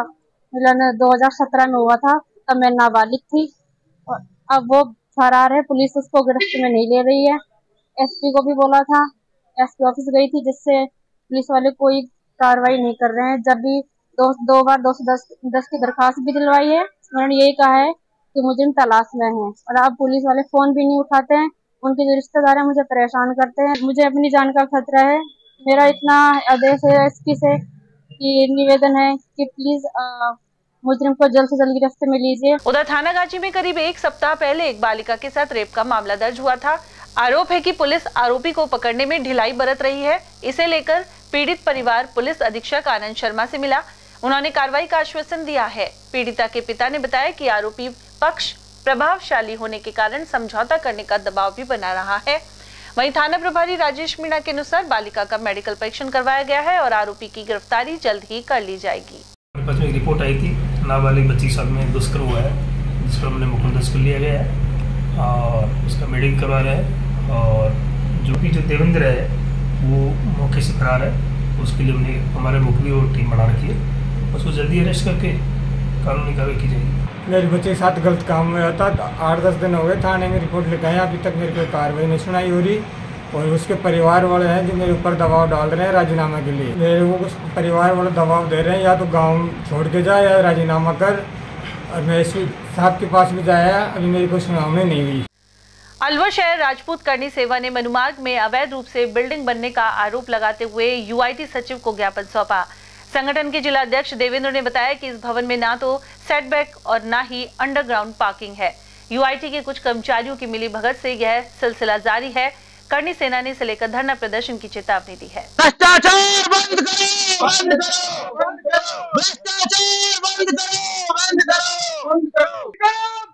मिलन 2017 में हुआ था। तब मैं नाबालिग थी और अब वो फरार है। पुलिस उसको गिरफ्त में नहीं ले रही है। एसपी को भी बोला था, एसपी ऑफिस गई थी, जिससे पुलिस वाले कोई कार्रवाई नहीं कर रहे हैं। जब भी 2 बार 210 की दरखास्त भी दिलवाई है, उन्होंने यही कहा है कि मुझे तलाश में है। और अब पुलिस वाले फोन भी नहीं उठाते हैं। उनके जो रिश्तेदार हैं मुझे परेशान करते हैं। मुझे अपनी जान का खतरा है। मेरा इतना आदेश है एसपी से कि निवेदन है कि प्लीज मुजरिम को जल्द से जल्द गिरफ्तार में लीजिए। उधर थानागाजी में करीब एक सप्ताह पहले एक बालिका के साथ रेप का मामला दर्ज हुआ था। आरोप है कि पुलिस आरोपी को पकड़ने में ढिलाई बरत रही है। इसे लेकर पीड़ित परिवार पुलिस अधीक्षक आनंद शर्मा से मिला। उन्होंने कार्रवाई का आश्वासन दिया है। पीड़िता के पिता ने बताया कि आरोपी पक्ष प्रभावशाली होने के कारण समझौता करने का दबाव भी बना रहा है। वहीं थाना प्रभारी राजेश मीणा के अनुसार बालिका का मेडिकल परीक्षण करवाया गया है और आरोपी की गिरफ्तारी जल्द ही कर ली जाएगी। मेरे पास में एक रिपोर्ट आई थी, नाबालिग 25 साल में दुष्कर्म हुआ है, जिस पर हमने मुकदमा दर्ज कर लिया गया है और उसका मेडिकल करवा रहे हैं। और जो देवेंद्र है वो मौके से फरार है, उसके लिए हमने हमारे मुखबिर और टीम बना रखी है। उसको जल्दी अरेस्ट करके कानूनी कार्रवाई की जाएगी। मेरे बच्चे के साथ गलत काम हुआ था, 8-10 दिन हो गए थाने में रिपोर्ट लिखाई, अभी तक मेरे को कार्रवाई नहीं सुनाई हो रही। और उसके परिवार वाले हैं जो मेरे ऊपर दबाव डाल रहे हैं राजीनामा के लिए। मेरे को परिवार वाले दबाव दे रहे हैं या तो गांव छोड़ के जा या राजीनामा कर। और मैं एसपी साहब के पास भी जाया, अभी मेरी कोई सुनावनी नहीं हुई। अलवर शहर राजपूत करनी सेवा ने मनुमार्ग में अवैध रूप से बिल्डिंग बनने का आरोप लगाते हुए यूआईटी सचिव को ज्ञापन सौंपा। संगठन के जिला अध्यक्ष देवेंद्र ने बताया कि इस भवन में ना तो सेटबैक और ना ही अंडरग्राउंड पार्किंग है। यूआईटी के कुछ कर्मचारियों की मिलीभगत से यह सिलसिला जारी है। करनी सेना ने इसे लेकर धरना प्रदर्शन की चेतावनी दी है। भ्रष्टाचार बंद करो, बंद करो, बंद करो, भ्रष्टाचार बंद करो, बंद करो, बंद करो,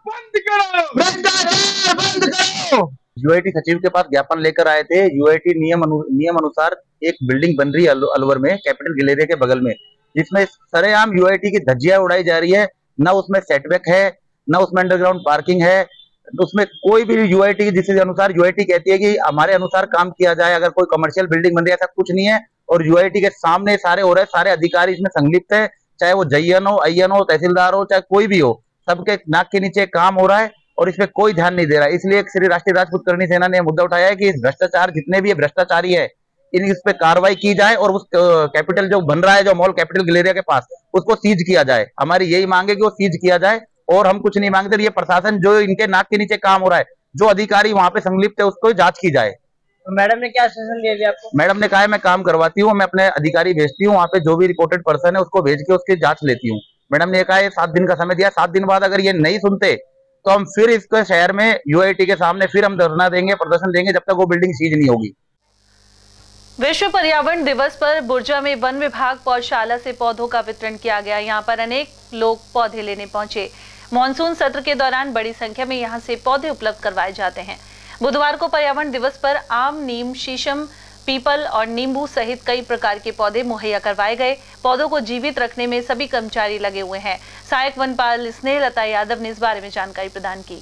बंद करो, भ्रष्टाचार बंद करो। यूआईटी सचिव के पास ज्ञापन लेकर आए थे। यूआईटी नियम अनुसार एक बिल्डिंग बन रही है अलवर में, कैपिटल गैलेरिया के बगल में, जिसमें सरेआम यूआईटी की धज्जियां उड़ाई जा रही है। न उसमें सेटबैक है, न उसमें अंडरग्राउंड पार्किंग है, उसमें कोई भी यूआईटी जिसके अनुसार यूआईटी कहती है कि हमारे अनुसार काम किया जाए, अगर कोई कमर्शियल बिल्डिंग बन रही है, ऐसा कुछ नहीं है। और यूआईटी के सामने सारे हो रहे हैं, सारे अधिकारी इसमें संलिप्त है, चाहे वो जयन हो, अय्यन हो, तहसीलदार हो, चाहे कोई भी हो, सबके नाक के नीचे काम हो रहा है और इसमें कोई ध्यान नहीं दे रहा है। इसलिए श्री राष्ट्रीय राजपूत करनी सेना ने मुद्दा उठाया है कि इस भ्रष्टाचार जितने भी भ्रष्टाचारी है इस पे कार्रवाई की जाए और उस कैपिटल जो बन रहा है, जो मॉल कैपिटल गैलेरिया के पास, उसको सीज किया जाए। हमारी यही मांग है कि वो सीज किया जाए और हम कुछ नहीं मांगते। ये प्रशासन जो इनके नाक के नीचे काम हो रहा है, जो अधिकारी वहां पे संलिप्त है, उसको जांच की जाए। तो मैडम ने क्या आश्वासन दिया अभी आपको? मैडम ने कहा है मैं काम करवाती हूँ, मैं अपने अधिकारी भेजती हूँ, वहां पे जो भी रिपोर्टेड पर्सन है उसको भेज के उसकी जांच लेती हूँ। मैडम ने कहा है 7 दिन का समय दिया, 7 दिन बाद अगर ये नहीं सुनते तो हम फिर इसके शहर में यूआईटी के सामने फिर हम धरना देंगे, प्रदर्शन देंगे, जब तक वो बिल्डिंग सीज नहीं होगी। विश्व पर्यावरण दिवस पर बुर्जा में वन विभाग पौधशाला से पौधों का वितरण किया गया। यहाँ पर अनेक लोग पौधे लेने पहुंचे। मॉनसून सत्र के दौरान बड़ी संख्या में यहां से पौधे उपलब्ध करवाए जाते हैं। बुधवार को पर्यावरण दिवस पर आम, नीम, शीशम, पीपल और नींबू सहित कई प्रकार के पौधे मुहैया करवाए गए। पौधों को जीवित रखने में सभी कर्मचारी लगे हुए हैं। सहायक वनपाल स्नेहलता यादव ने इस बारे में जानकारी प्रदान की।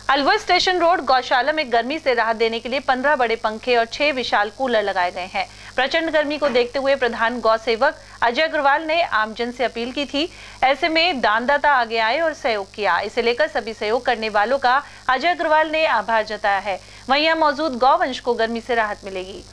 अलवर स्टेशन रोड गौशाला में गर्मी से राहत देने के लिए 15 बड़े पंखे और 6 विशाल कूलर लगाए गए हैं। प्रचंड गर्मी को देखते हुए प्रधान गौ सेवक अजय अग्रवाल ने आमजन से अपील की थी। ऐसे में दानदाता आगे आए और सहयोग किया। इसे लेकर सभी सहयोग करने वालों का अजय अग्रवाल ने आभार जताया है। वहीं यहाँ मौजूद गौवंश को गर्मी से राहत मिलेगी।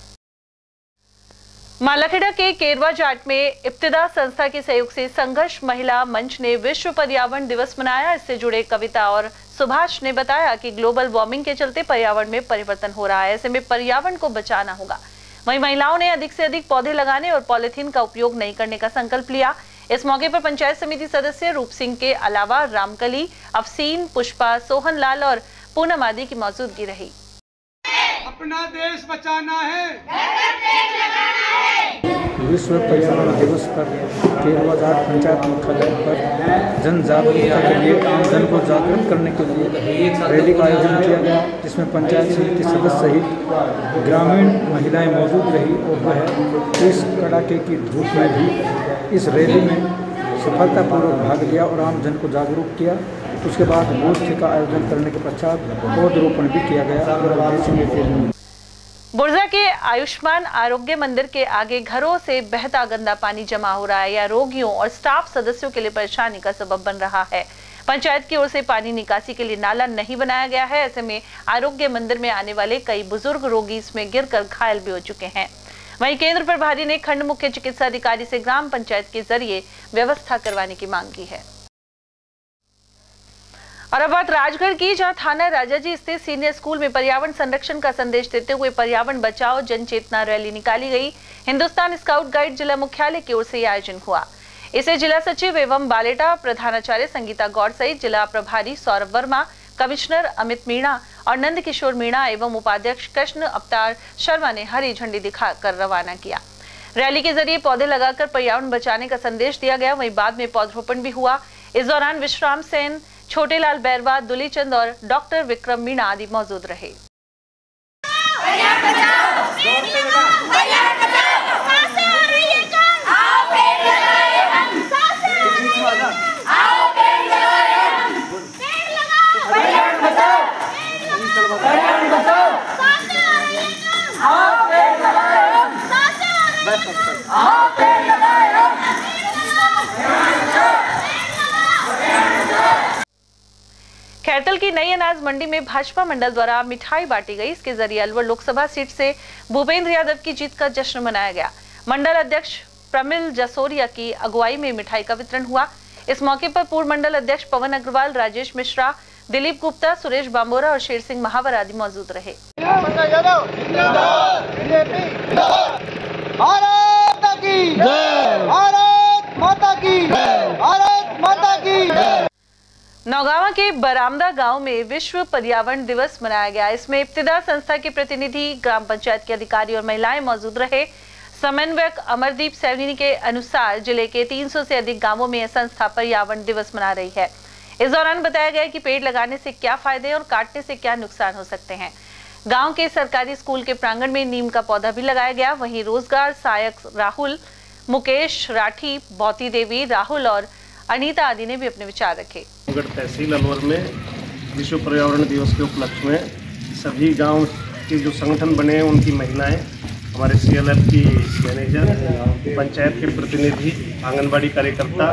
मालाखेड़ा के केरवा जाट में इब्तिदा संस्था के सहयोग से संघर्ष महिला मंच ने विश्व पर्यावरण दिवस मनाया। इससे जुड़े कविता और सुभाष ने बताया कि ग्लोबल वार्मिंग के चलते पर्यावरण में परिवर्तन हो रहा है, ऐसे में पर्यावरण को बचाना होगा। वहीं महिलाओं ने अधिक से अधिक पौधे लगाने और पॉलीथीन का उपयोग नहीं करने का संकल्प लिया। इस मौके पर पंचायत समिति सदस्य रूप सिंह के अलावा रामकली, अफसीन, पुष्पा, सोहन लाल और पूनम आदि की मौजूदगी रही। अपना देश बचाना है, विश्व पर्यावरण दिवस पर केरवा जाट पंचायत मुख्यालय पर जन जागरूकता के लिए आमजन को जागरूक करने के लिए रैली का आयोजन किया गया, जिसमें पंचायत समिति सदस्य सहित ग्रामीण महिलाएं मौजूद रही और वह इस कड़ाके की धूप में भी इस रैली में सफलतापूर्वक भाग लिया और आमजन को जागरूक किया। उसके बाद गोष्ठी का आयोजन करने के पश्चात पौधरोपण भी किया गया। बुर्जा के आयुष्मान आरोग्य मंदिर के आगे घरों से बहता गंदा पानी जमा हो रहा है या रोगियों और स्टाफ सदस्यों के लिए परेशानी का सबब बन रहा है। पंचायत की ओर से पानी निकासी के लिए नाला नहीं बनाया गया है। ऐसे में आरोग्य मंदिर में आने वाले कई बुजुर्ग रोगी इसमें गिरकर घायल भी हो चुके हैं। वहीं केंद्र प्रभारी ने खंड मुख्य चिकित्सा अधिकारी से ग्राम पंचायत के जरिए व्यवस्था करवाने की मांग की है। और अब बात राजगढ़ की, जहां थाना राजाजी स्थित सीनियर स्कूल में पर्यावरण संरक्षण का संदेश देते हुए पर्यावरण बचाओ जन चेतना रैली निकाली गई। हिंदुस्तान स्काउट गाइड जिला मुख्यालय की ओर से यह आयोजन हुआ। इसे जिला सचिव एवं बालेटा प्रधानाचार्य संगीता गौड़ सहित जिला प्रभारी सौरभ वर्मा, कमिश्नर अमित मीणा और नंद किशोर मीणा एवं उपाध्यक्ष कृष्ण अवतार शर्मा ने हरी झंडी दिखाकर रवाना किया। रैली के जरिए पौधे लगाकर पर्यावरण बचाने का संदेश दिया गया। वहीं बाद में पौधरोपण भी हुआ। इस दौरान विश्राम सेन, छोटेलाल बैरवा, दुलीचंद और डॉक्टर विक्रम मीणा आदि मौजूद रहे। खैरतल की नई अनाज मंडी में भाजपा मंडल द्वारा मिठाई बांटी गई। इसके जरिए अलवर लोकसभा सीट से भूपेंद्र यादव की जीत का जश्न मनाया गया। मंडल अध्यक्ष प्रमिल जसोरिया की अगुवाई में मिठाई का वितरण हुआ। इस मौके पर पूर्व मंडल अध्यक्ष पवन अग्रवाल, राजेश मिश्रा, दिलीप गुप्ता, सुरेश बांबोरा और शेर सिंह महावर आदि मौजूद रहे। नौगावा के बरामदा गांव में विश्व पर्यावरण दिवस मनाया गया। इसमें इब्तिदा संस्था के प्रतिनिधि, ग्राम पंचायत के अधिकारी और महिलाएं मौजूद रहे। समन्वयक अमरदीप सैनी के अनुसार जिले के 300 से अधिक गांवों में यह संस्था पर्यावरण दिवस मना रही है। इस दौरान बताया गया कि पेड़ लगाने से क्या फायदे और काटने से क्या नुकसान हो सकते हैं। गांव के सरकारी स्कूल के प्रांगण में नीम का पौधा भी लगाया गया। वहीं रोजगार सहायक राहुल, मुकेश राठी, बौती देवी, राहुल और अनीता आदि ने भी अपने विचार रखे। तहसील अलवर में विश्व पर्यावरण दिवस के उपलक्ष्य में सभी गांव के जो संगठन बने हैं उनकी महिलाएं, हमारे CLF की मैनेजर, पंचायत के प्रतिनिधि, आंगनबाड़ी कार्यकर्ता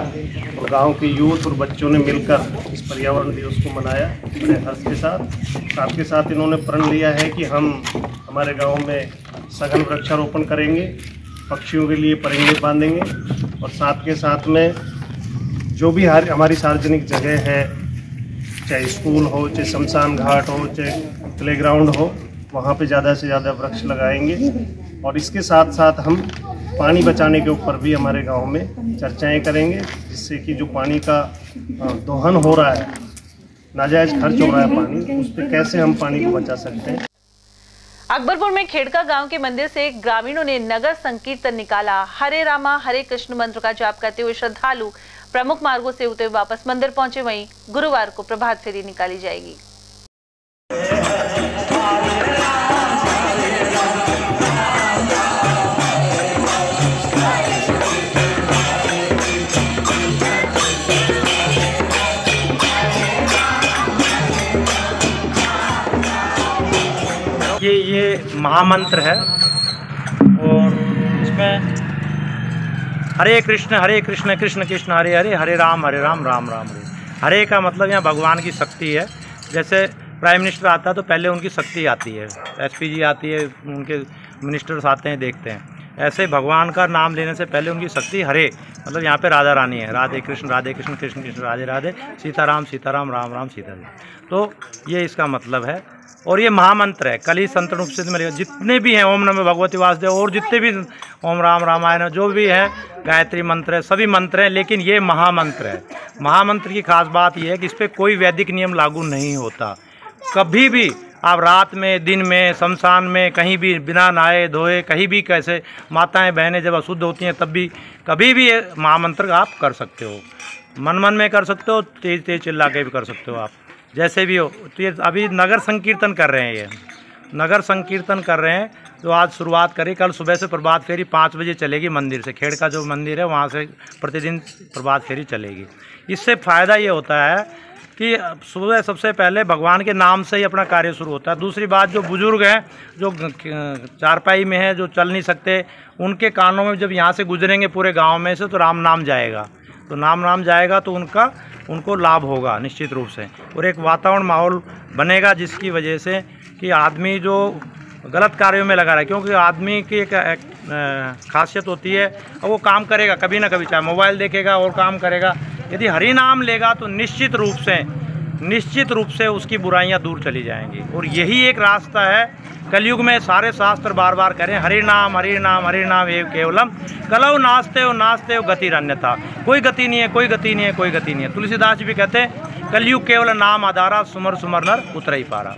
और गांव के यूथ और बच्चों ने मिलकर इस पर्यावरण दिवस को मनाया बड़े हर्ष के साथ के साथ इन्होंने प्रण लिया है कि हम हमारे गांव में सघन वृक्षारोपण करेंगे, पक्षियों के लिए परिंदे बांधेंगे और साथ के साथ में जो भी हमारी सार्वजनिक जगह है, चाहे स्कूल हो, चाहे शमशान घाट हो, चाहे प्लेग्राउंड हो, वहाँ पे ज़्यादा से ज़्यादा वृक्ष लगाएंगे। और इसके साथ साथ हम पानी बचाने के ऊपर भी हमारे गांव में चर्चाएं करेंगे, जिससे कि जो पानी का दोहन हो रहा है, नाजायज खर्च हो रहा है पानी, उस पर कैसे हम पानी को बचा सकते हैं। अकबरपुर में खेड़का गांव के मंदिर से ग्रामीणों ने नगर संकीर्तन निकाला। हरे रामा हरे कृष्ण मंत्र का जाप करते हुए श्रद्धालु प्रमुख मार्गों से होते हुए वापस मंदिर पहुंचे। वहीं गुरुवार को प्रभात फेरी निकाली जाएगी। ये महामंत्र है और इसमें हरे कृष्ण कृष्ण कृष्ण हरे हरे, हरे राम राम राम हरे। हरे का मतलब यहाँ भगवान की शक्ति है। जैसे प्राइम मिनिस्टर आता है तो पहले उनकी शक्ति आती है, SPG आती है, उनके मिनिस्टर्स आते हैं, देखते हैं। ऐसे भगवान का नाम लेने से पहले उनकी शक्ति हरे, मतलब यहाँ पे राधा रानी है, राधे कृष्ण कृष्ण कृष्ण राधे राधे, सीताराम राम राम सीता जी। तो ये इसका मतलब है। और ये महामंत्र है। कल ही संतन उपनिषद में जितने भी हैं, ओम नमो भगवती वासुदेव और जितने भी ओम राम रामायण जो भी है, गायत्री मंत्र है, सभी मंत्र हैं, लेकिन ये महामंत्र है। महामंत्र की खास बात ये है कि इस पर कोई वैदिक नियम लागू नहीं होता। कभी भी आप रात में, दिन में, शमशान में, कहीं भी बिना नहाए धोए, कहीं भी कैसे माताएं बहनें जब अशुद्ध होती हैं तब भी कभी भी ये महामंत्र आप कर सकते हो। मन में कर सकते हो, तेज तेज चिल्ला के भी कर सकते हो आप, जैसे भी हो। तो ये अभी नगर संकीर्तन कर रहे हैं, ये नगर संकीर्तन कर रहे हैं। तो आज शुरुआत करी, कल सुबह से प्रभात फेरी 5 बजे चलेगी मंदिर से। खेड़ का जो मंदिर है वहाँ से प्रतिदिन प्रभात फेरी चलेगी। इससे फ़ायदा ये होता है कि सुबह सबसे पहले भगवान के नाम से ही अपना कार्य शुरू होता है। दूसरी बात, जो बुज़ुर्ग हैं, जो चारपाई में हैं, जो चल नहीं सकते, उनके कानों में जब यहाँ से गुजरेंगे पूरे गाँव में से, तो राम नाम जाएगा। तो नाम जाएगा तो उनको लाभ होगा निश्चित रूप से। और एक वातावरण माहौल बनेगा जिसकी वजह से कि आदमी जो गलत कार्यों में लगा रहा है, क्योंकि आदमी की एक खासियत होती है, और वो काम करेगा कभी ना कभी, चाहे मोबाइल देखेगा और काम करेगा। यदि हरि नाम लेगा तो निश्चित रूप से निश्चित रूप से उसकी बुराइयां दूर चली जाएंगी। और यही एक रास्ता है। कलयुग में सारे शास्त्र बार बार करें हरि नाम हरि नाम हरि नाम एव केवलम, कलौ नास्ते हो गतिरन्यथा। कोई गति नहीं है, कोई गति नहीं है, कोई गति नहीं है। तुलसीदास जी भी कहते हैं कलयुग केवल नाम आधारा, सुमर सुमर नर उतर ही पारा।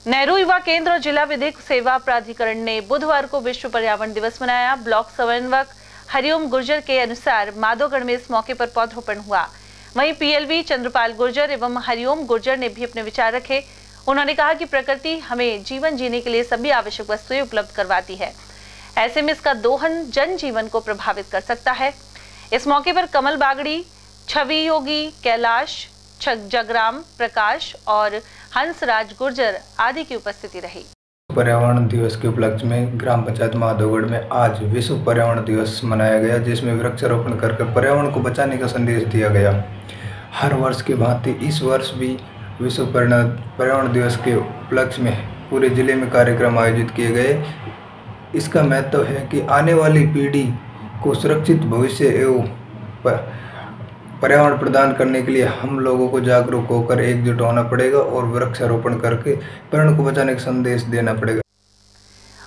नेहरू युवा केंद्र और जिला विधिक सेवा प्राधिकरण ने बुधवार को विश्व पर्यावरण दिवस मनाया। ब्लॉक समन्वयक हरिओम गुर्जर के अनुसार माधोगढ़ में इस मौके पर पौधरोपण हुआ। वहीं पीएलवी चंद्रपाल गुर्जर एवं हरिओम गुर्जर ने भी अपने विचार रखे। उन्होंने कहा कि प्रकृति हमें जीवन जीने के लिए सभी आवश्यक वस्तुएं उपलब्ध करवाती है, ऐसे में इसका दोहन जनजीवन को प्रभावित कर सकता है। इस मौके पर कमल बागड़ी, छवि योगी, कैलाश, जगराम प्रकाश और हंसराज गुर्जर आदि की उपस्थिति रही। पर्यावरण दिवस के उपलक्ष्य में ग्राम पंचायत माधोगढ़ में आज विश्व पर्यावरण दिवस मनाया गया, जिसमें वृक्षारोपण करके पर्यावरण को बचाने का संदेश दिया गया। हर वर्ष की भांति इस वर्ष भी विश्व पर्यावरण दिवस के उपलक्ष्य में पूरे जिले में कार्यक्रम आयोजित किए गए। इसका महत्व है कि आने वाली पीढ़ी को सुरक्षित भविष्य एवं पर्यावरण प्रदान करने के लिए हम लोगों को जागरूक होकर एकजुट होना पड़ेगा और वृक्षारोपण करके पर्यावरण को बचाने का संदेश देना पड़ेगा।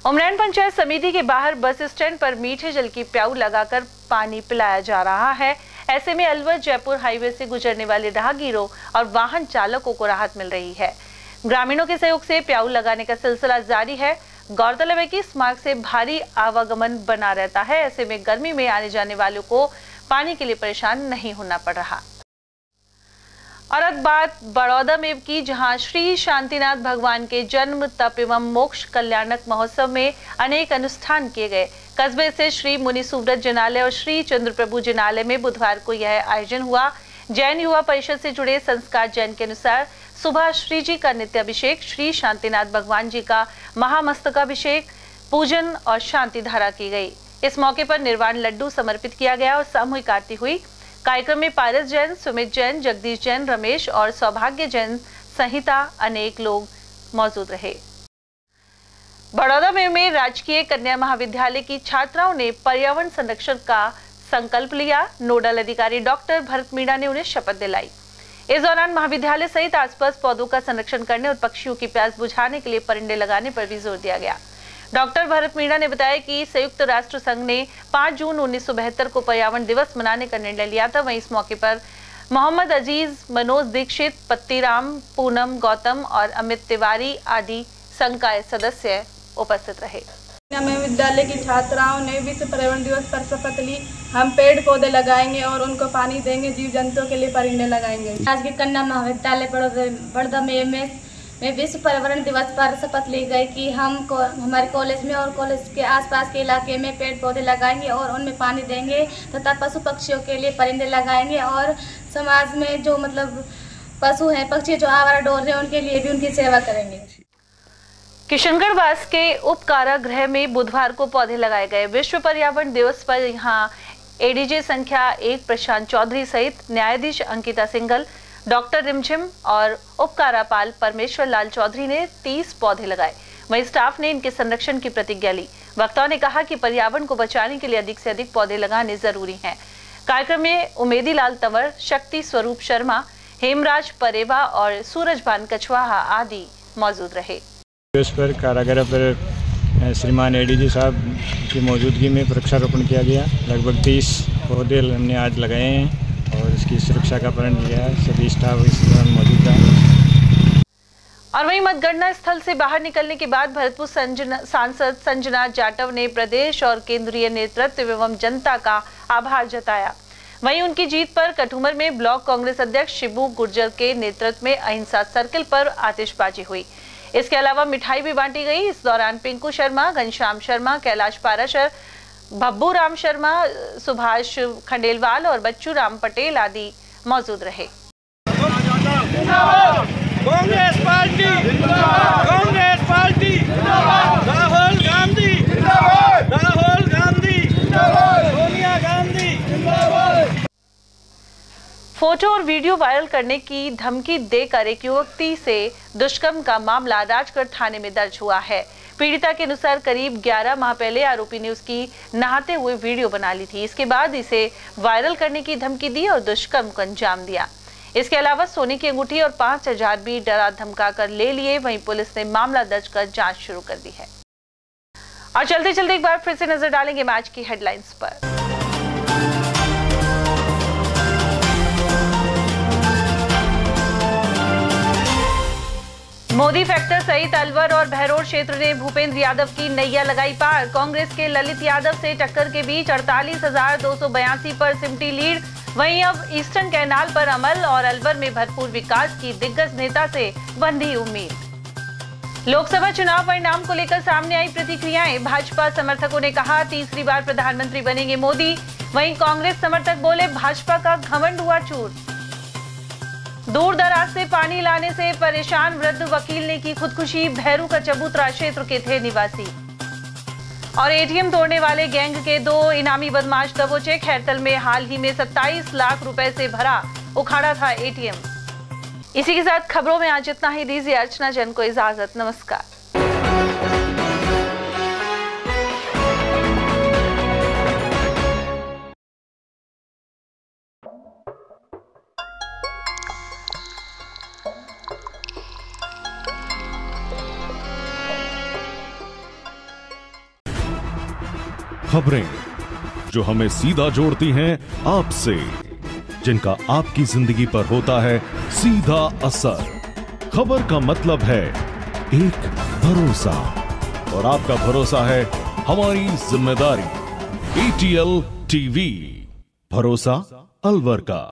उमरैन पंचायत समिति के बाहर बस स्टैंड पर मीठे जल की प्याऊ लगाकर पानी पिलाया जा रहा है। ऐसे में अलवर जयपुर हाईवे से गुजरने वाले राहगीरों और वाहन चालकों को राहत मिल रही है। ग्रामीणों के सहयोग से प्याऊ लगाने का सिलसिला जारी है। गौरतलब है कि इस मार्ग से भारी आवागमन बना रहता है। ऐसे में गर्मी में आने जाने वालों को पानी के लिए परेशान नहीं होना पड़ रहा। और अब बात बड़ौदा में की, जहां श्री शांतिनाथ भगवान के जन्म, तप एवं मोक्ष कल्याणक महोत्सव में अनेक अनुष्ठान किए गए। कस्बे से श्री मुनि सुव्रत जिनालय और श्री चंद्रप्रभु जिनालय में बुधवार को यह आयोजन हुआ। जैन युवा परिषद से जुड़े संस्कार जैन के अनुसार सुबह श्री जी का नित्य अभिषेक, श्री शांतिनाथ भगवान जी का महामस्तकाभिषेक, पूजन और शांति धारा की गई। इस मौके पर निर्वाण लड्डू समर्पित किया गया और सामूहिक आरती हुई। कार्यक्रम में पारस जैन, सुमित जैन, जगदीश जैन, रमेश और सौभाग्य जैन सहिता अनेक लोग मौजूद रहे। बड़ौदा में राजकीय कन्या महाविद्यालय की छात्राओं ने पर्यावरण संरक्षण का संकल्प लिया। नोडल अधिकारी डॉक्टर भरत मीणा ने उन्हें शपथ दिलाई। इस दौरान महाविद्यालय सहित आसपास पौधों का संरक्षण करने और पक्षियों की प्यास बुझाने के लिए परिंदे लगाने पर भी जोर दिया गया। डॉक्टर भरत मीणा ने बताया कि संयुक्त राष्ट्र संघ ने 5 जून 1972 को पर्यावरण दिवस मनाने का निर्णय लिया था। वहीं इस मौके पर मोहम्मद अजीज, मनोज दीक्षित, पत्तीराम, पूनम, गौतम और अमित तिवारी आदि संघ का सदस्य उपस्थित रहे। विद्यालय की छात्राओं ने विश्व पर्यावरण दिवस पर शपथ ली। हम पेड़ पौधे लगाएंगे और उनको पानी देंगे, जीव जंतुओं के लिए परिंदे लगाएंगे। राजकीय कन्या महाविद्यालय बड़ौदा में विश्व पर्यावरण दिवस पर शपथ ली गई कि हम हमारे कॉलेज में और कॉलेज के आसपास के इलाके में पेड़ पौधे लगाएंगे और उनमें पानी देंगे तथा पशु पक्षियों के लिए परिंदे लगाएंगे और समाज में जो मतलब पशु हैं, पक्षी जो आवारा डोर रहे हैं, उनके लिए भी उनकी सेवा करेंगे। किशनगढ़ वास के उप कारागृह में बुधवार को पौधे लगाए गए। विश्व पर्यावरण दिवस पर यहां एडीजे संख्या 1 प्रशांत चौधरी सहित न्यायाधीश अंकिता सिंघल, डॉक्टर रिमझिम और उपकारापाल परमेश्वर लाल चौधरी ने 30 पौधे लगाए। वहीं स्टाफ ने इनके संरक्षण की प्रतिज्ञा ली। वक्ताओं ने कहा कि पर्यावरण को बचाने के लिए अधिक से अधिक पौधे लगाने जरूरी हैं। कार्यक्रम में उमेदी लाल तंवर, शक्ति स्वरूप शर्मा, हेमराज परेवा और सूरजभान कछवाहा आदि मौजूद रहे। दिवस पर कारागृह पर श्रीमान एडीजी साहब की मौजूदगी में वृक्षारोपण किया गया। लगभग 30 पौधे हमने आज लगाए हैं और इसकी सुरक्षा का प्रण लिया है। सभी स्टाफ इस दौरान मौजूद रहा। और वहीं मतगणना स्थल से बाहर निकलने के बाद भरतपुर सांसद संजना जाटव ने प्रदेश और केंद्रीय नेतृत्व एवं जनता का आभार जताया। वहीं उनकी जीत पर कठूमर में ब्लॉक कांग्रेस अध्यक्ष शिबू गुर्जर के नेतृत्व में अहिंसा सर्किल पर आतिशबाजी हुई। इसके अलावा मिठाई भी बांटी गई। इस दौरान पिंकू शर्मा, घनश्याम शर्मा, कैलाश पाराशर, भब्बू राम शर्मा, सुभाष खंडेलवाल और बच्चू राम पटेल आदि मौजूद रहे। कांग्रेस पार्टी जिंदाबाद, कांग्रेस पार्टी जिंदाबाद, राहुल गांधी जिंदाबाद, राहुल गांधी जिंदाबाद, सोनिया गांधी जिंदाबाद। फोटो और वीडियो वायरल करने की धमकी देकर एक युवती से दुष्कर्म का मामला राजगढ़ थाने में दर्ज हुआ है। पीड़िता के अनुसार करीब 11 माह पहले आरोपी ने उसकी नहाते हुए वीडियो बना ली थी। इसके बाद इसे वायरल करने की धमकी दी और दुष्कर्म को अंजाम दिया। इसके अलावा सोने की अंगूठी और 5,000 भी डरा धमका कर ले लिए। वहीं पुलिस ने मामला दर्ज कर जांच शुरू कर दी है। और चलते चलते एक बार फिर से नजर डालेंगे मैच की हेडलाइंस पर। मोदी फैक्टर सहित अलवर और बहरोड क्षेत्र ने भूपेंद्र यादव की नैया लगाई पार। कांग्रेस के ललित यादव से टक्कर के बीच 48,282 पर सिमटी लीड। वहीं अब ईस्टर्न कैनाल पर अमल और अलवर में भरपूर विकास की दिग्गज नेता से बंधी उम्मीद। लोकसभा चुनाव परिणाम को लेकर सामने आई प्रतिक्रियाएं। भाजपा समर्थकों ने कहा तीसरी बार प्रधानमंत्री बनेंगे मोदी। वहीं कांग्रेस समर्थक बोले भाजपा का घमंड हुआ चूर। दूर दराज से पानी लाने से परेशान वृद्ध वकील ने की खुदकुशी। भैरू का चबूतरा क्षेत्र के थे निवासी। और एटीएम तोड़ने वाले गैंग के 2 इनामी बदमाश दबोचे। खैरतल में हाल ही में 27 लाख रुपए से भरा उखाड़ा था एटीएम। इसी के साथ खबरों में आज इतना ही। दीजिए अर्चना जैन को इजाजत। नमस्कार। खबरें जो हमें सीधा जोड़ती हैं आपसे, जिनका आपकी जिंदगी पर होता है सीधा असर। खबर का मतलब है एक भरोसा, और आपका भरोसा है हमारी जिम्मेदारी। ATL TV, भरोसा अलवर का।